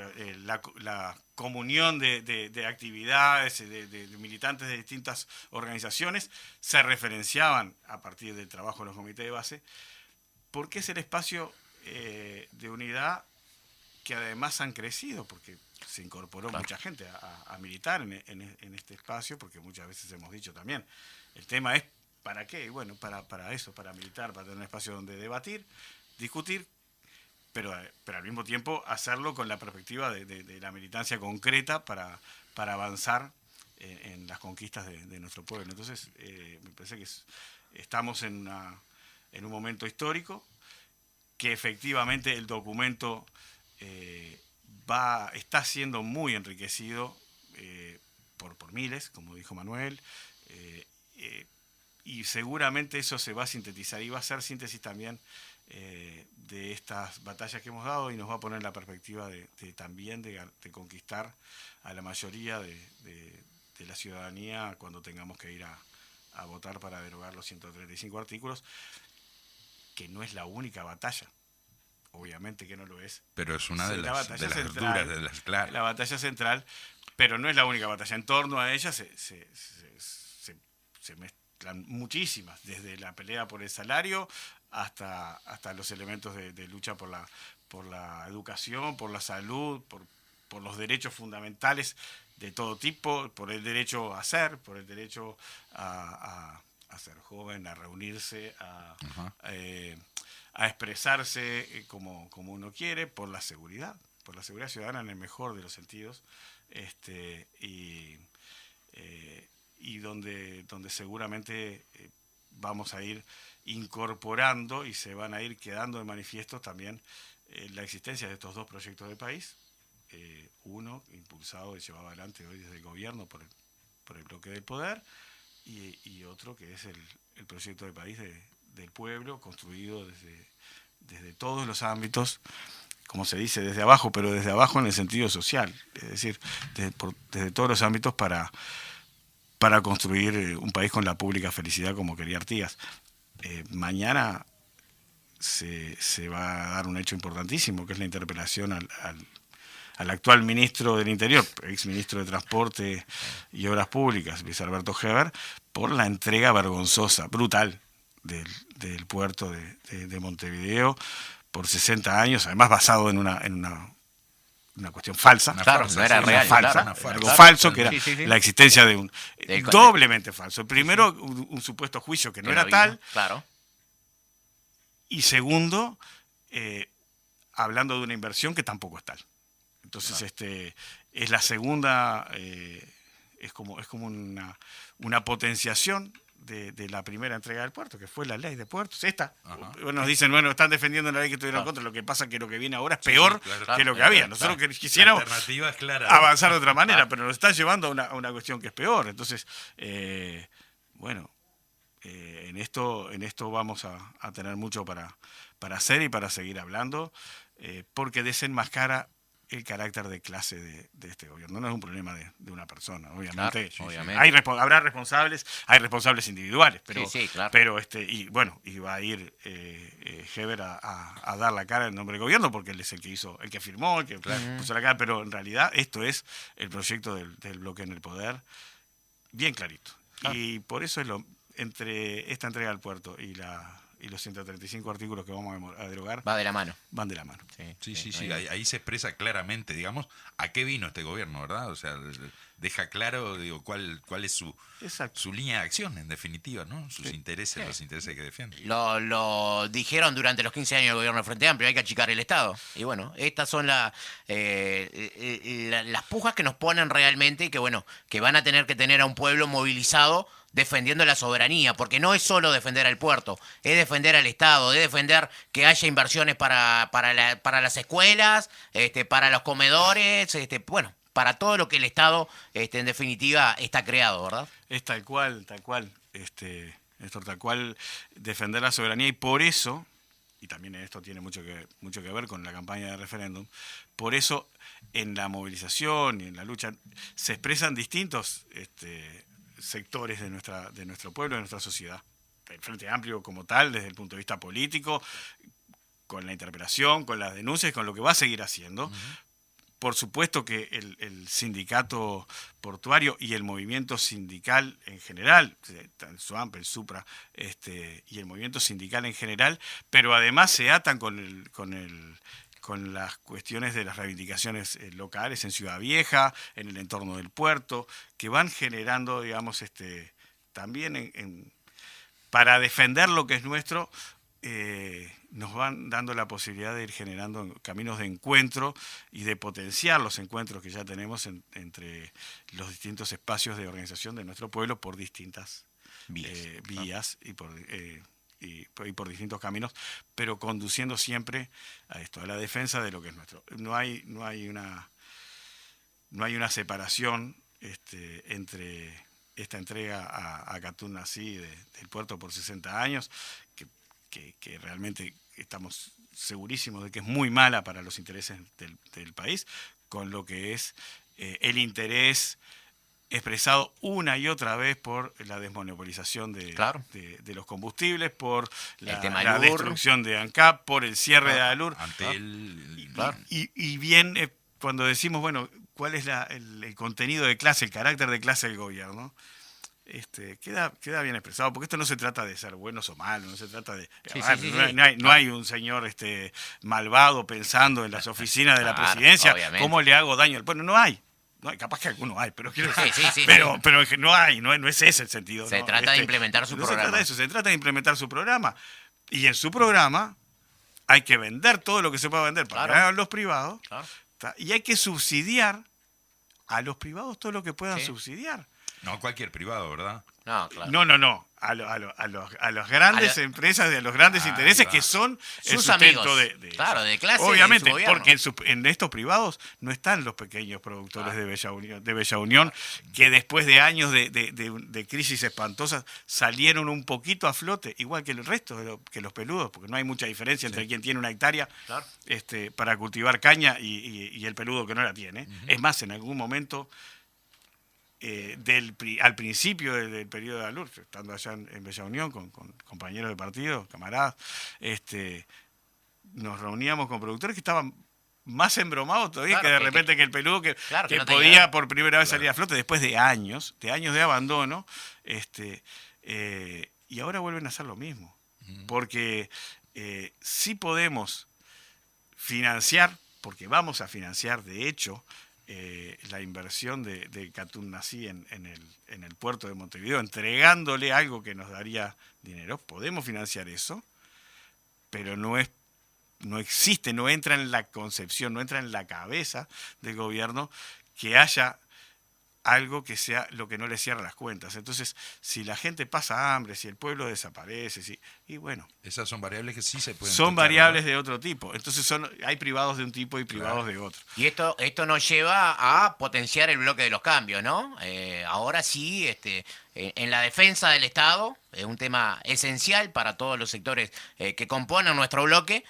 [SPEAKER 5] la comunión de actividades, de militantes de distintas organizaciones, se referenciaban a partir del trabajo de los comités de base, porque es el espacio de unidad que además han crecido, porque se incorporó mucha gente a militar en este espacio, porque muchas veces hemos dicho también, el tema es ¿para qué? Bueno, para eso, para militar, para tener un espacio donde debatir, discutir, pero al mismo tiempo hacerlo con la perspectiva de la militancia concreta para avanzar en las conquistas de nuestro pueblo. Entonces, me parece que estamos en un momento histórico, que efectivamente el documento está siendo muy enriquecido por miles, como dijo Manuel, y seguramente eso se va a sintetizar y va a ser síntesis también de estas batallas que hemos dado, y nos va a poner en la perspectiva también de conquistar a la mayoría de la ciudadanía cuando tengamos que ir a votar para derogar los 135 artículos, que no es la única batalla. Obviamente que no lo es.
[SPEAKER 3] Pero es una de
[SPEAKER 5] La
[SPEAKER 3] las
[SPEAKER 5] batalla central,
[SPEAKER 3] duras, de las claras.
[SPEAKER 5] la batalla central, pero no es la única batalla. En torno a ella se mezclan muchísimas, desde la pelea por el salario hasta los elementos de lucha por la educación, por la salud, por los derechos fundamentales de todo tipo, por el derecho a ser, por el derecho a ser joven, a reunirse, a expresarse como uno quiere, por la seguridad ciudadana en el mejor de los sentidos, y donde seguramente vamos a ir incorporando y se van a ir quedando de manifiesto también la existencia de estos dos proyectos de país, uno impulsado y llevado adelante hoy desde el gobierno por el bloque del poder, y otro que es el proyecto de país del pueblo, construido desde todos los ámbitos, como se dice, desde abajo, pero desde abajo en el sentido social, es decir, desde todos los ámbitos para construir un país con la pública felicidad como quería Artigas. Mañana se va a dar un hecho importantísimo, que es la interpelación al actual ministro del Interior, ex ministro de Transporte y Obras Públicas, Luis Alberto Heber, por la entrega vergonzosa, brutal, del puerto de Montevideo por 60 años, además basado en una cuestión falsa.
[SPEAKER 1] Claro, no era real.
[SPEAKER 5] Falsa,
[SPEAKER 1] Claro.
[SPEAKER 5] algo falso, que era
[SPEAKER 1] Sí.
[SPEAKER 5] la existencia de un... doblemente falso. Primero, un supuesto juicio que no era tal.
[SPEAKER 1] Claro.
[SPEAKER 5] Y segundo, hablando de una inversión que tampoco es tal. Entonces, es la segunda, es como una potenciación de la primera entrega del puerto, que fue la ley de puertos. Esta, nos dicen, están defendiendo la ley que estuvieron en contra, lo que pasa es que lo que viene ahora es peor que lo que había. Nosotros quisiéramos avanzar de otra manera, pero nos está llevando a una cuestión que es peor. Entonces, en esto vamos a tener mucho para hacer y para seguir hablando, porque desenmascara el carácter de clase de este gobierno. No es un problema de una persona, obviamente.
[SPEAKER 1] Claro, obviamente.
[SPEAKER 5] Habrá responsables, hay responsables individuales, pero
[SPEAKER 1] claro.
[SPEAKER 5] y va a ir Heber a dar la cara en nombre del gobierno, porque él es el que firmó, el que puso la cara, pero en realidad esto es el proyecto del bloque en el poder, bien clarito. Y por eso entre esta entrega al puerto y los 135 artículos que vamos a derogar
[SPEAKER 1] Va de la mano.
[SPEAKER 5] van de la mano.
[SPEAKER 3] Sí. Ahí se expresa claramente, digamos, a qué vino este gobierno, ¿verdad? O sea, deja claro, digo, cuál es su línea de acción, en definitiva, ¿no? Sus intereses, los intereses que defiende.
[SPEAKER 1] Lo dijeron durante los 15 años del gobierno del Frente Amplio, hay que achicar el Estado. Y bueno, estas son las pujas que nos ponen realmente y que van a tener que tener a un pueblo movilizado defendiendo la soberanía, porque no es solo defender al puerto, es defender al Estado, es defender que haya inversiones para las escuelas, para los comedores, para todo lo que el Estado, en definitiva, está creado, ¿verdad?
[SPEAKER 5] Es tal cual, Néstor, tal cual defender la soberanía, y por eso, y también esto tiene mucho que ver con la campaña de referéndum, por eso en la movilización y en la lucha se expresan distintos sectores de nuestro pueblo, de nuestra sociedad. El Frente Amplio como tal, desde el punto de vista político, con la interpelación, con las denuncias, con lo que va a seguir haciendo. Por supuesto que el sindicato portuario y el movimiento sindical en general, el SUAMP, el SUPRA, y el movimiento sindical en general, pero además se atan con las cuestiones de las reivindicaciones locales en Ciudad Vieja, en el entorno del puerto, que van generando, digamos, también para defender lo que es nuestro, nos van dando la posibilidad de ir generando caminos de encuentro y de potenciar los encuentros que ya tenemos entre los distintos espacios de organización de nuestro pueblo por distintas vías y por distintos caminos, pero conduciendo siempre a esto, a la defensa de lo que es nuestro. No hay una separación entre esta entrega a Katun Nací del puerto por 60 años, que realmente estamos segurísimos de que es muy mala para los intereses del país, con lo que es el interés expresado una y otra vez por la desmonopolización de los combustibles, por la destrucción de ANCAP, por el cierre de ALUR. Y bien, cuando decimos, ¿cuál es el contenido de clase, el carácter de clase del gobierno? Queda bien expresado, porque esto no se trata de ser buenos o malos, no se trata de... No hay un señor malvado pensando en las oficinas de la presidencia, obviamente. ¿Cómo le hago daño al pueblo? No hay, capaz que alguno hay, pero quiero decir, pero no es ese el sentido.
[SPEAKER 1] Se trata de implementar su programa.
[SPEAKER 5] Se trata de eso, se trata de implementar su programa. Y en su programa hay que vender todo lo que se pueda vender para ganar a los privados, y hay que subsidiar a los privados todo lo que puedan subsidiar.
[SPEAKER 3] No, cualquier privado, ¿verdad?
[SPEAKER 1] No, claro.
[SPEAKER 5] No. A las grandes empresas, a los grandes intereses
[SPEAKER 3] claro.
[SPEAKER 5] que son el
[SPEAKER 1] Sus
[SPEAKER 5] sustento
[SPEAKER 1] amigos.
[SPEAKER 5] de
[SPEAKER 1] Claro, de clase de
[SPEAKER 5] obviamente,
[SPEAKER 1] su gobierno.
[SPEAKER 5] porque en estos privados no están los pequeños productores de Bella Unión, que después de años de crisis espantosas salieron un poquito a flote, igual que el resto, que los peludos, porque no hay mucha diferencia entre quien tiene una hectárea
[SPEAKER 1] Claro.
[SPEAKER 5] para cultivar caña y el peludo que no la tiene. Es más, en algún momento... al principio del periodo de Alur, estando allá en Bella Unión con compañeros de partido, camaradas, nos reuníamos con productores que estaban más embromados todavía,
[SPEAKER 1] Claro,
[SPEAKER 5] que de repente que el peludo que
[SPEAKER 1] no tenía
[SPEAKER 5] podía
[SPEAKER 1] idea.
[SPEAKER 5] por primera vez salir a flote después de años de abandono, y ahora vuelven a hacer lo mismo. Porque sí podemos financiar, porque vamos a financiar, de hecho, la inversión de Catunnací en el puerto de Montevideo, entregándole algo que nos daría dinero. Podemos financiar eso, pero no existe, no entra en la concepción, no entra en la cabeza del gobierno que haya algo que sea lo que no le cierra las cuentas. Entonces, si la gente pasa hambre, si el pueblo desaparece, y bueno,
[SPEAKER 3] Esas son variables que sí se pueden
[SPEAKER 5] son
[SPEAKER 3] tocar,
[SPEAKER 5] variables
[SPEAKER 3] ¿verdad?
[SPEAKER 5] de otro tipo. Entonces hay privados de un tipo y privados de otro.
[SPEAKER 1] Y esto nos lleva a potenciar el bloque de los cambios, ¿no? Ahora sí, en la defensa del Estado, es un tema esencial para todos los sectores que componen nuestro bloque,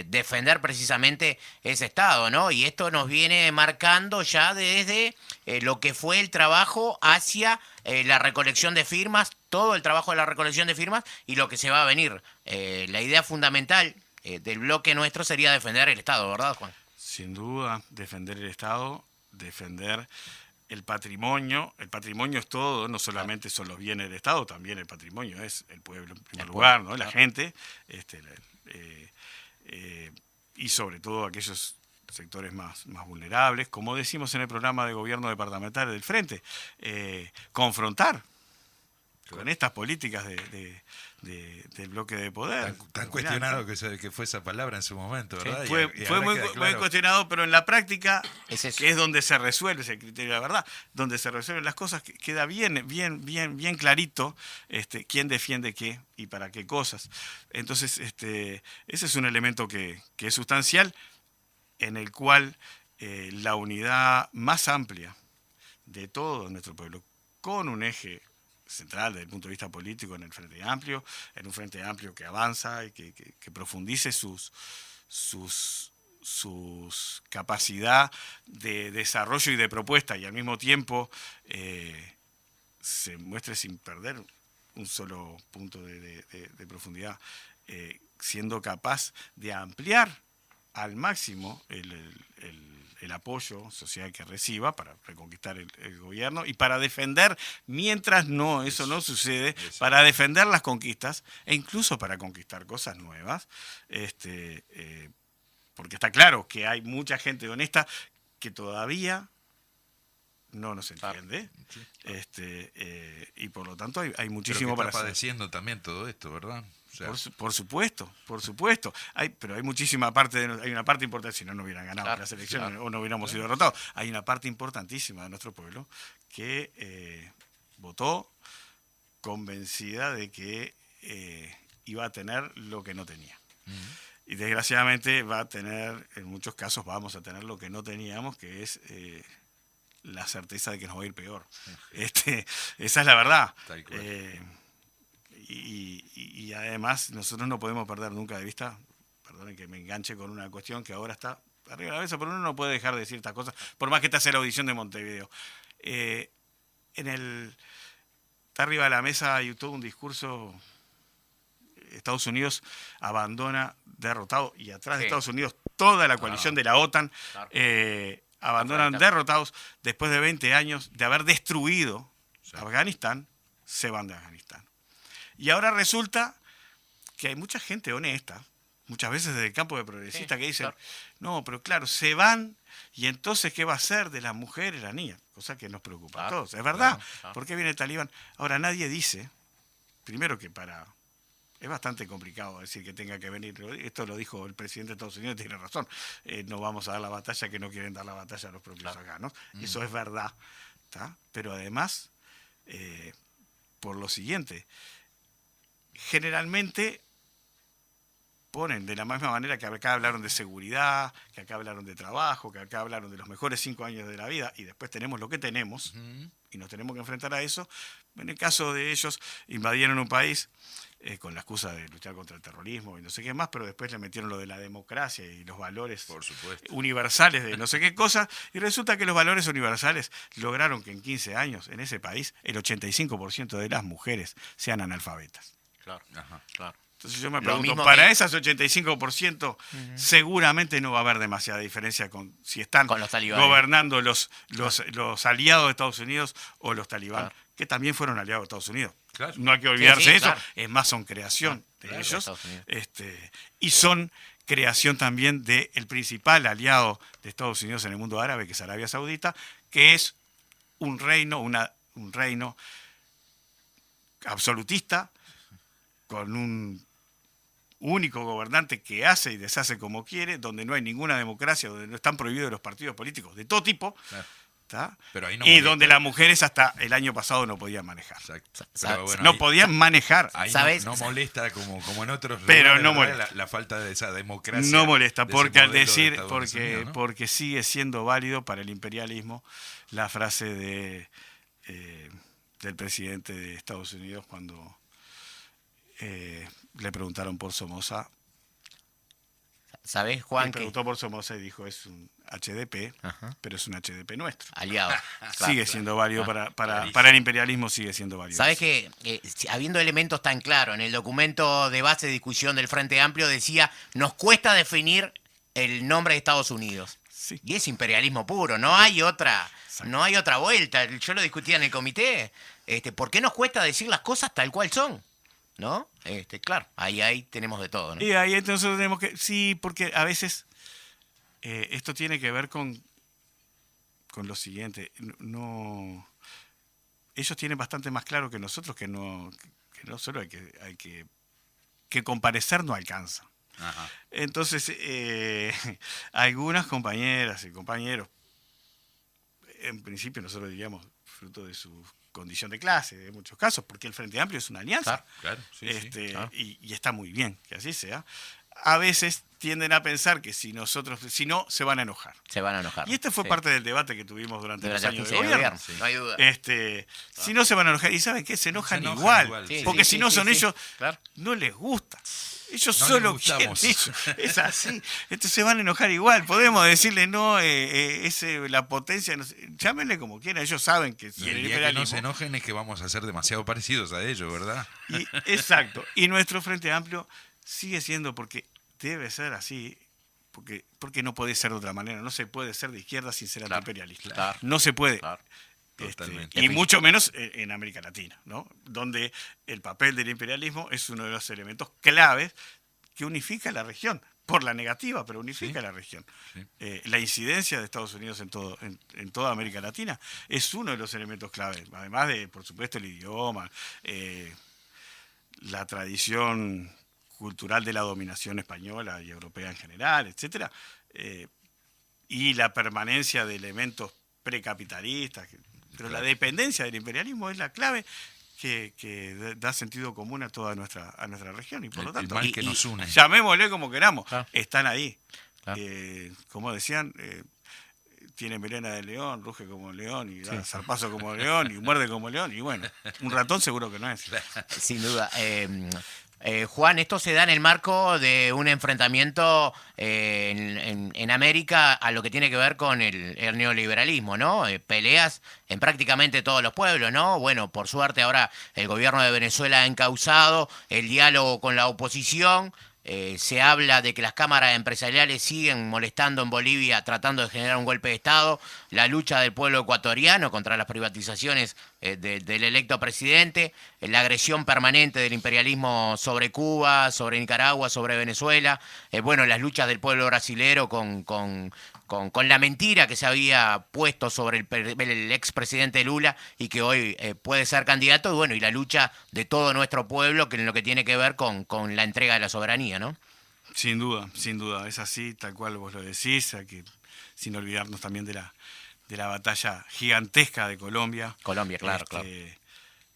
[SPEAKER 1] defender precisamente ese Estado, ¿no? Y esto nos viene marcando ya desde lo que fue el trabajo hacia la recolección de firmas, todo el trabajo de la recolección de firmas y lo que se va a venir. La idea fundamental del bloque nuestro sería defender el Estado, ¿verdad, Juan?
[SPEAKER 5] Sin duda, defender el Estado, defender el patrimonio. El patrimonio es todo, no solamente son los bienes del Estado, también el patrimonio es el pueblo en primer lugar, ¿no? La gente, y sobre todo aquellos sectores más vulnerables, como decimos en el programa de gobierno departamental del Frente, confrontar con estas políticas del bloque de poder.
[SPEAKER 3] Tan cuestionado que fue esa palabra en su momento, ¿verdad?
[SPEAKER 5] Fue
[SPEAKER 3] ahora
[SPEAKER 5] muy,
[SPEAKER 3] queda
[SPEAKER 5] muy
[SPEAKER 3] claro.
[SPEAKER 5] cuestionado, pero en la práctica,
[SPEAKER 1] Es eso.
[SPEAKER 5] que es donde se resuelve ese criterio de la verdad, donde se resuelven las cosas, queda bien clarito quién defiende qué y para qué cosas. Entonces, ese es un elemento que es sustancial, en el cual la unidad más amplia de todo nuestro pueblo, con un eje central desde el punto de vista político en el Frente Amplio, en un Frente Amplio que avanza y que profundice sus capacidad de desarrollo y de propuesta, y al mismo tiempo se muestre sin perder un solo punto de profundidad, siendo capaz de ampliar al máximo el apoyo social que reciba para reconquistar el gobierno y para defender, mientras eso no sucede, para defender las conquistas e incluso para conquistar cosas nuevas, porque está claro que hay mucha gente honesta que todavía no nos entiende, y por lo tanto hay muchísimo
[SPEAKER 3] Pero que
[SPEAKER 5] para
[SPEAKER 3] está
[SPEAKER 5] hacer.
[SPEAKER 3] padeciendo también todo esto, ¿verdad? O sea,
[SPEAKER 5] Por supuesto. Pero hay muchísima parte, hay una parte importante, si no hubieran ganado las elecciones o no hubiéramos sido derrotados, hay una parte importantísima de nuestro pueblo que votó convencida de que iba a tener lo que no tenía. Y desgraciadamente va a tener, en muchos casos vamos a tener lo que no teníamos, que es la certeza de que nos va a ir peor. Esa es la verdad.
[SPEAKER 3] Tal cual.
[SPEAKER 5] Y además nosotros no podemos perder nunca de vista, perdonen que me enganche con una cuestión que ahora está arriba de la mesa, pero uno no puede dejar de decir estas cosas, por más que te hace la audición de Montevideo. Está arriba de la mesa hay todo un discurso. Estados Unidos abandona derrotado, y atrás de Estados Unidos toda la coalición de la OTAN abandonan derrotados después de 20 años de haber destruido Afganistán, se van de Afganistán. Y ahora resulta que hay mucha gente honesta, muchas veces desde el campo de progresistas, que dicen, no, pero claro, se van, y entonces, ¿qué va a hacer de las mujeres, las niñas? Cosa que nos preocupa a todos. Es verdad. ¿Por qué viene el talibán? Ahora, nadie dice, primero que es bastante complicado decir que tenga que venir. Esto lo dijo el presidente de Estados Unidos, tiene razón. No vamos a dar la batalla que no quieren dar la batalla a los propios afganos. Eso es verdad. ¿Tá? Pero además, por lo siguiente. Generalmente ponen de la misma manera que acá hablaron de seguridad, que acá hablaron de trabajo, que acá hablaron de los mejores 5 años de la vida, y después tenemos lo que tenemos, y nos tenemos que enfrentar a eso. En el caso de ellos, invadieron un país con la excusa de luchar contra el terrorismo y no sé qué más, pero después le metieron lo de la democracia y los valores
[SPEAKER 3] Por supuesto.
[SPEAKER 5] universales de no sé qué cosas, y resulta que los valores universales lograron que en 15 años en ese país el 85% de las mujeres sean analfabetas.
[SPEAKER 1] Claro,
[SPEAKER 3] Ajá.
[SPEAKER 1] claro.
[SPEAKER 5] Entonces yo me
[SPEAKER 1] Lo
[SPEAKER 5] pregunto,
[SPEAKER 1] mismo
[SPEAKER 5] para
[SPEAKER 1] que-
[SPEAKER 5] esas 85% seguramente no va a haber demasiada diferencia con si están
[SPEAKER 1] Con los talibanes.
[SPEAKER 5] gobernando los aliados de Estados Unidos o los talibanes,
[SPEAKER 1] Claro.
[SPEAKER 5] que también fueron aliados de Estados Unidos.
[SPEAKER 3] Claro.
[SPEAKER 5] No hay que olvidarse
[SPEAKER 1] Sí,
[SPEAKER 5] de eso,
[SPEAKER 1] claro.
[SPEAKER 5] es más, son creación de
[SPEAKER 1] Claro,
[SPEAKER 5] ellos,
[SPEAKER 1] Estados Unidos.
[SPEAKER 5] y son creación también del principal aliado de Estados Unidos en el mundo árabe, que es Arabia Saudita, que es un reino, un reino absolutista, con un único gobernante que hace y deshace como quiere, donde no hay ninguna democracia, donde no están prohibidos los partidos políticos de todo tipo,
[SPEAKER 3] Claro.
[SPEAKER 5] ¿tá?
[SPEAKER 3] Pero ahí no
[SPEAKER 5] y
[SPEAKER 3] molesta.
[SPEAKER 5] donde las mujeres hasta el año pasado no podían manejar.
[SPEAKER 3] Exacto.
[SPEAKER 1] Sa-
[SPEAKER 3] Pero bueno,
[SPEAKER 5] No
[SPEAKER 3] ahí-
[SPEAKER 5] podían manejar.
[SPEAKER 3] ahí
[SPEAKER 1] ¿Sabes?
[SPEAKER 3] no molesta como en otros
[SPEAKER 5] Pero
[SPEAKER 3] lugares,
[SPEAKER 5] no
[SPEAKER 3] ¿verdad?
[SPEAKER 5] molesta.
[SPEAKER 3] La falta de esa democracia.
[SPEAKER 5] No molesta,
[SPEAKER 3] de ese
[SPEAKER 5] porque al
[SPEAKER 3] modelo de
[SPEAKER 5] decir,
[SPEAKER 3] Estados
[SPEAKER 5] porque,
[SPEAKER 3] Unidos, ¿no?
[SPEAKER 5] porque sigue siendo válido para el imperialismo la frase del presidente de Estados Unidos cuando le preguntaron por Somoza.
[SPEAKER 1] ¿Sabés,
[SPEAKER 5] Le
[SPEAKER 1] Juan, que
[SPEAKER 5] preguntó por Somoza y dijo es un HDP,
[SPEAKER 1] Ajá.
[SPEAKER 5] pero es un HDP nuestro.
[SPEAKER 1] aliado?
[SPEAKER 5] Sigue siendo válido
[SPEAKER 3] Clarísimo.
[SPEAKER 5] para el imperialismo, sigue siendo válido.
[SPEAKER 1] ¿Sabes que habiendo elementos tan claros, en el documento de base de discusión del Frente Amplio decía, nos cuesta definir el nombre de Estados Unidos?
[SPEAKER 5] Sí.
[SPEAKER 1] Y es imperialismo puro, no hay otra vuelta. Yo lo discutía en el comité. ¿Por qué nos cuesta decir las cosas tal cual son? ¿No? Claro, ahí tenemos de todo, ¿no?
[SPEAKER 5] Y ahí nosotros tenemos que... Sí, porque a veces esto tiene que ver con lo siguiente. Ellos tienen bastante más claro que nosotros que no solo hay que comparecer no alcanza.
[SPEAKER 3] Ajá.
[SPEAKER 5] Entonces, algunas compañeras y compañeros, en principio nosotros diríamos fruto de su condición de clase, en muchos casos, porque el Frente Amplio es una alianza.
[SPEAKER 3] Claro, sí, sí, claro.
[SPEAKER 5] Y está muy bien que así sea. A veces tienden a pensar que si no, se van a enojar.
[SPEAKER 1] Se van a enojar.
[SPEAKER 5] Y este fue
[SPEAKER 1] Sí.
[SPEAKER 5] parte del debate que tuvimos durante los
[SPEAKER 1] Durante
[SPEAKER 5] años
[SPEAKER 1] los
[SPEAKER 5] de
[SPEAKER 1] 15
[SPEAKER 5] gobierno.
[SPEAKER 1] sí. No hay duda.
[SPEAKER 5] Si no se van a enojar, y ¿saben qué? Se enojan,
[SPEAKER 3] enojan
[SPEAKER 5] igual,
[SPEAKER 3] igual,
[SPEAKER 1] sí.
[SPEAKER 5] porque
[SPEAKER 1] Sí,
[SPEAKER 5] si
[SPEAKER 1] sí,
[SPEAKER 5] no
[SPEAKER 1] sí,
[SPEAKER 5] son
[SPEAKER 1] sí.
[SPEAKER 5] ellos,
[SPEAKER 1] Claro.
[SPEAKER 5] no les gusta. Ellos
[SPEAKER 3] No
[SPEAKER 5] solo
[SPEAKER 3] les
[SPEAKER 5] quieren
[SPEAKER 3] gustamos.
[SPEAKER 5] eso. Es así. Entonces se van a enojar igual. Podemos decirle, no, la potencia, no sé, llámenle como quieran. Ellos saben que si
[SPEAKER 3] Y el
[SPEAKER 5] el
[SPEAKER 3] día que no
[SPEAKER 5] imperialismo...
[SPEAKER 3] se enojen es que vamos a ser demasiado parecidos a ellos, ¿verdad?
[SPEAKER 5] Exacto. Y nuestro Frente Amplio sigue siendo, porque debe ser así, porque no puede ser de otra manera. No se puede ser de izquierda sin ser
[SPEAKER 1] Claro,
[SPEAKER 5] antiimperialista.
[SPEAKER 1] claro.
[SPEAKER 5] No se puede.
[SPEAKER 1] Claro.
[SPEAKER 3] Totalmente.
[SPEAKER 5] Y mucho menos en América Latina, ¿no? Donde el papel del imperialismo es uno de los elementos claves que unifica la región. Por la negativa, pero unifica
[SPEAKER 3] Sí.
[SPEAKER 5] la región.
[SPEAKER 3] Sí.
[SPEAKER 5] La incidencia de Estados Unidos en toda América Latina es uno de los elementos claves. Además de, por supuesto, el idioma, la tradición cultural de la dominación española y europea en general, etcétera, y la permanencia de elementos precapitalistas. Pero la dependencia del imperialismo es la clave que da sentido común a toda nuestra región. Y por lo
[SPEAKER 3] El
[SPEAKER 5] tanto,
[SPEAKER 3] mal que nos une.
[SPEAKER 5] llamémosle como queramos,
[SPEAKER 1] Claro.
[SPEAKER 5] están ahí.
[SPEAKER 1] Claro.
[SPEAKER 5] Como decían, tiene melena de león, ruge como león, y da zarpazo como león, y muerde como león, y bueno, un ratón seguro que no es.
[SPEAKER 1] Sin duda. Juan, esto se da en el marco de un enfrentamiento en América a lo que tiene que ver con el neoliberalismo, ¿no? Peleas en prácticamente todos los pueblos, ¿no? Bueno, por suerte ahora el gobierno de Venezuela ha encauzado el diálogo con la oposición. Se habla de que las cámaras empresariales siguen molestando en Bolivia, tratando de generar un golpe de Estado, la lucha del pueblo ecuatoriano contra las privatizaciones del electo presidente, la agresión permanente del imperialismo sobre Cuba, sobre Nicaragua, sobre Venezuela, bueno, las luchas del pueblo brasilero con la mentira que se había puesto sobre el expresidente Lula y que hoy puede ser candidato, y bueno, y la lucha de todo nuestro pueblo que en lo que tiene que ver con la entrega de la soberanía, ¿no?
[SPEAKER 5] Sin duda, es así, tal cual vos lo decís, sin olvidarnos también de la batalla gigantesca de Colombia.
[SPEAKER 1] Colombia, claro, claro.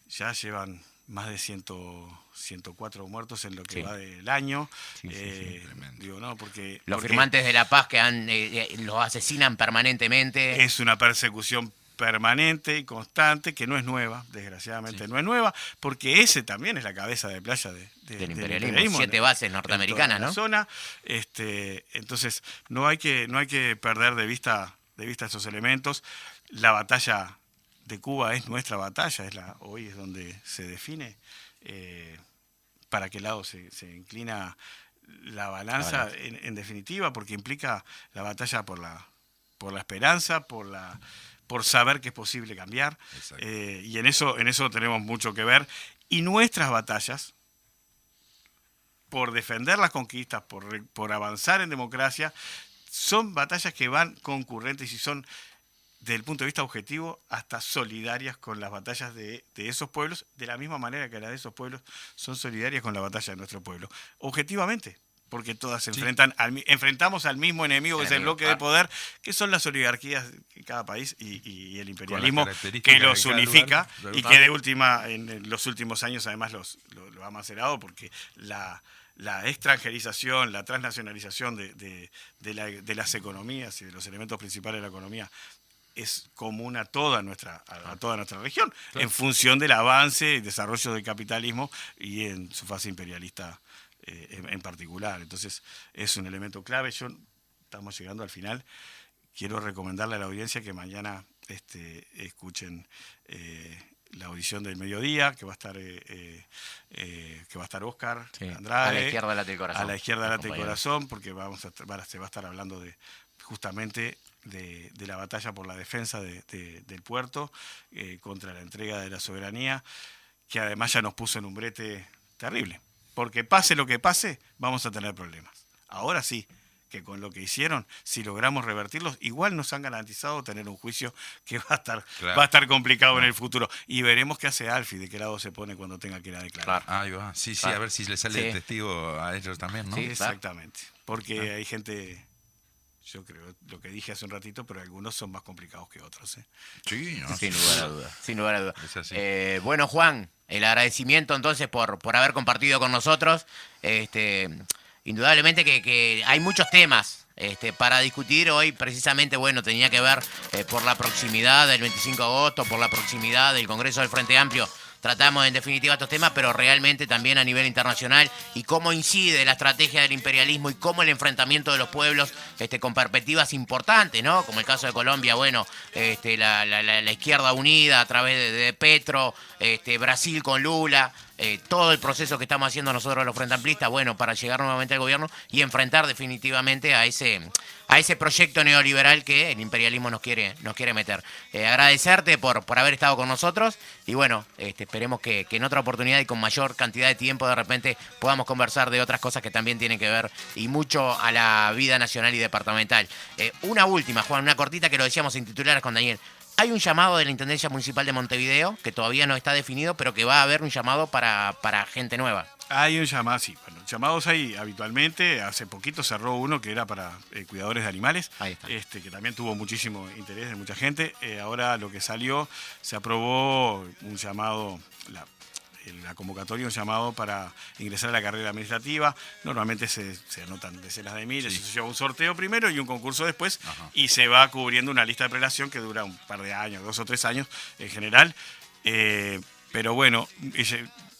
[SPEAKER 5] ya llevan más de 104 muertos en lo que va del año.
[SPEAKER 3] Sí, tremendo.
[SPEAKER 5] Digo, no, porque
[SPEAKER 1] firmantes de la paz que los asesinan permanentemente.
[SPEAKER 5] es una persecución permanente y constante, que no es nueva, desgraciadamente no es nueva, porque ese también es la cabeza de playa
[SPEAKER 1] del imperialismo. 7 bases norteamericanas, ¿no?
[SPEAKER 5] Zona. Entonces, no hay que perder de vista esos elementos. La batalla de Cuba es nuestra batalla, hoy es donde se define para qué lado se inclina la balanza. En definitiva, porque implica la batalla por la esperanza, por saber que es posible cambiar, y en eso tenemos mucho que ver. Y nuestras batallas, por defender las conquistas, por avanzar en democracia, son batallas que van concurrentes y son, desde el punto de vista objetivo, hasta solidarias con las batallas de esos pueblos, de la misma manera que las de esos pueblos son solidarias con la batalla de nuestro pueblo. Objetivamente, porque todas se enfrentamos al mismo enemigo, que es el bloque de poder, que son las oligarquías de cada país y el imperialismo que los unifica y que de última, en los últimos años además lo ha macerado, porque la extranjerización, la transnacionalización de las economías y de los elementos principales de la economía es común a toda nuestra región, en función del avance y desarrollo del capitalismo y en su fase imperialista en particular. Entonces es un elemento clave. Estamos llegando al final. Quiero recomendarle a la audiencia que mañana escuchen la audición del mediodía, que va a estar Oscar Andrade,
[SPEAKER 1] a la izquierda late el corazón.
[SPEAKER 5] A la izquierda late el corazón, porque se va a estar hablando justamente de la batalla por la defensa del puerto, contra la entrega de la soberanía, que además ya nos puso en un brete terrible. Porque pase lo que pase, vamos a tener problemas. Ahora sí, que con lo que hicieron, si logramos revertirlos, igual nos han garantizado tener un juicio que va a estar complicado en el futuro. Y veremos qué hace Alfie, de qué lado se pone cuando tenga que ir a declarar.
[SPEAKER 3] Ahí va. Sí, a ver si le sale el testigo a ellos también, ¿no?
[SPEAKER 5] Sí, exactamente. Porque hay gente, yo creo, lo que dije hace un ratito, pero algunos son más complicados que otros.
[SPEAKER 3] Sí, no,
[SPEAKER 1] sin lugar a dudas. Sin lugar a dudas.
[SPEAKER 3] Es así.
[SPEAKER 1] Bueno, Juan, el agradecimiento entonces por haber compartido con nosotros. Indudablemente que hay muchos temas para discutir hoy. Precisamente, bueno, tenía que ver por la proximidad del 25 de agosto, por la proximidad del Congreso del Frente Amplio. Tratamos en definitiva estos temas, pero realmente también a nivel internacional, y cómo incide la estrategia del imperialismo y cómo el enfrentamiento de los pueblos con perspectivas importantes, ¿no? Como el caso de Colombia, bueno, la izquierda unida a través de Petro, Brasil con Lula, todo el proceso que estamos haciendo nosotros los Frente Amplistas, bueno, para llegar nuevamente al gobierno y enfrentar definitivamente a ese proyecto neoliberal que el imperialismo nos quiere meter. Agradecerte por haber estado con nosotros y bueno, esperemos que en otra oportunidad y con mayor cantidad de tiempo de repente podamos conversar de otras cosas que también tienen que ver y mucho a la vida nacional y departamental. Una última, Juan, una cortita que lo decíamos en titulares con Daniel. Hay un llamado de la Intendencia Municipal de Montevideo, que todavía no está definido, pero que va a haber un llamado para gente nueva.
[SPEAKER 5] Hay un llamado, sí. Bueno, llamados hay habitualmente. Hace poquito cerró uno que era para cuidadores de animales,
[SPEAKER 1] Ahí está.
[SPEAKER 5] Que también tuvo muchísimo interés de mucha gente. Ahora lo que salió, se aprobó un llamado, la convocatoria, un llamado para ingresar a la carrera administrativa. Normalmente se anotan decenas de miles, se lleva un sorteo primero y un concurso después. Ajá. Y se va cubriendo una lista de prelación que dura un par de años, 2 o 3 años en general. Pero bueno,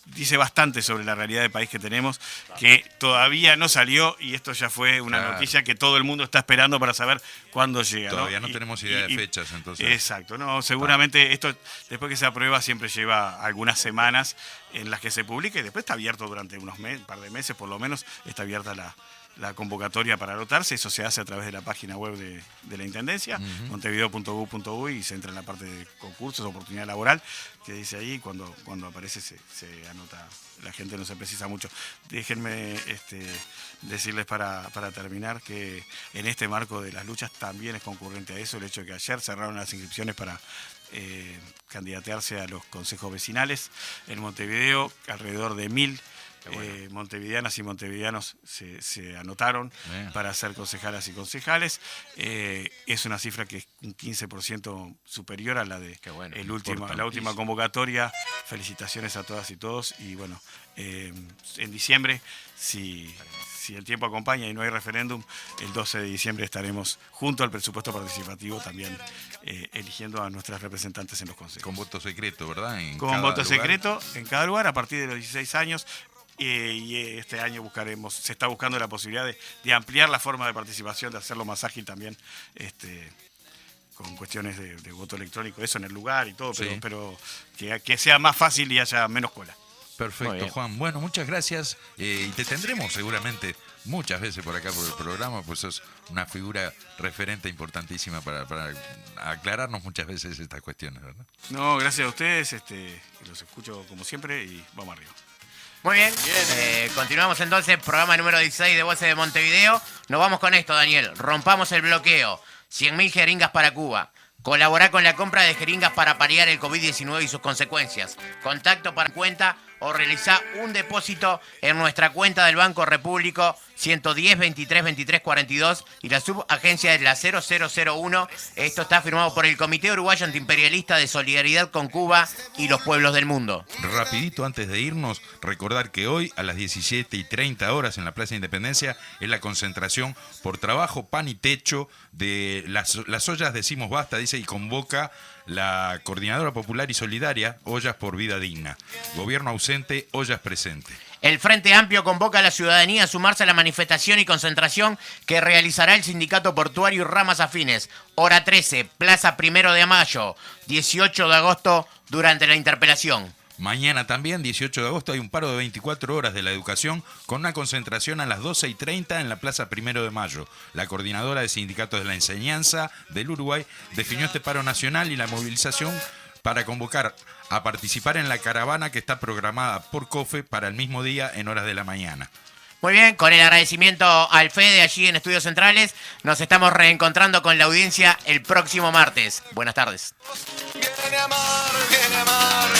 [SPEAKER 5] dice bastante sobre la realidad del país que tenemos, que todavía no salió, y esto ya fue una noticia que todo el mundo está esperando para saber cuándo llega.
[SPEAKER 3] Todavía no tenemos idea de fechas, entonces.
[SPEAKER 5] Exacto, no, seguramente esto, después que se aprueba, siempre lleva algunas semanas en las que se publica, y después está abierto durante un par de meses, por lo menos, está abierta la convocatoria para anotarse. Eso se hace a través de la página web de la Intendencia, montevideo.gov.uy, y se entra en la parte de concursos, oportunidad laboral, que dice ahí, cuando aparece se anota. La gente no se precisa mucho. Déjenme decirles para terminar que en este marco de las luchas también es concurrente a eso el hecho de que ayer cerraron las inscripciones para candidatearse a los consejos vecinales en Montevideo. Alrededor de 1000 montevideanas y montevideanos se anotaron para ser concejalas y concejales. Es una cifra que es un 15% superior a la de la última convocatoria. Felicitaciones a todas y todos. Y bueno, en diciembre, si el tiempo acompaña y no hay referéndum, el 12 de diciembre estaremos junto al presupuesto participativo también eligiendo a nuestras representantes en los consejos.
[SPEAKER 3] Con voto secreto, ¿verdad?
[SPEAKER 5] Con voto secreto en cada lugar a partir de los 16 años. Y este año se está buscando la posibilidad de ampliar la forma de participación, de hacerlo más ágil también, con cuestiones de voto electrónico, eso en el lugar y todo, pero que sea más fácil y haya menos cola.
[SPEAKER 3] Perfecto, Juan. Bueno, muchas gracias. Y te tendremos seguramente muchas veces por acá por el programa, pues sos una figura referente importantísima para aclararnos muchas veces estas cuestiones, ¿verdad?
[SPEAKER 5] No, gracias a ustedes, los escucho como siempre y vamos arriba.
[SPEAKER 1] Muy bien, continuamos entonces, programa número 16 de Voces de Montevideo. Nos vamos con esto, Daniel. Rompamos el bloqueo. 100.000 jeringas para Cuba. Colaborá con la compra de jeringas para paliar el COVID-19 y sus consecuencias. Contacto para cuenta o realizá un depósito en nuestra cuenta del Banco Repúblico 110 23 23 42 y la subagencia es la 0001. Esto está firmado por el Comité Uruguayo Antiimperialista de Solidaridad con Cuba y los pueblos del mundo.
[SPEAKER 3] Rapidito, antes de irnos, recordar que hoy a las 17:30 en la Plaza Independencia es la concentración por trabajo, pan y techo de las ollas Decimos Basta, dice, y convoca la Coordinadora Popular y Solidaria, Ollas por Vida Digna. Gobierno ausente, ollas presente.
[SPEAKER 1] El Frente Amplio convoca a la ciudadanía a sumarse a la manifestación y concentración que realizará el Sindicato Portuario y Ramas Afines. Hora 13, Plaza 1 de Mayo, 18 de agosto, durante la interpelación.
[SPEAKER 3] Mañana también, 18 de agosto, hay un paro de 24 horas de la educación con una concentración a las 12:30 en la Plaza 1 de Mayo. La coordinadora de sindicatos de la enseñanza del Uruguay definió este paro nacional y la movilización para convocar a participar en la caravana que está programada por COFE para el mismo día en horas de la mañana.
[SPEAKER 1] Muy bien, con el agradecimiento al Fede allí en Estudios Centrales, nos estamos reencontrando con la audiencia el próximo martes. Buenas tardes.
[SPEAKER 6] Viene a amar,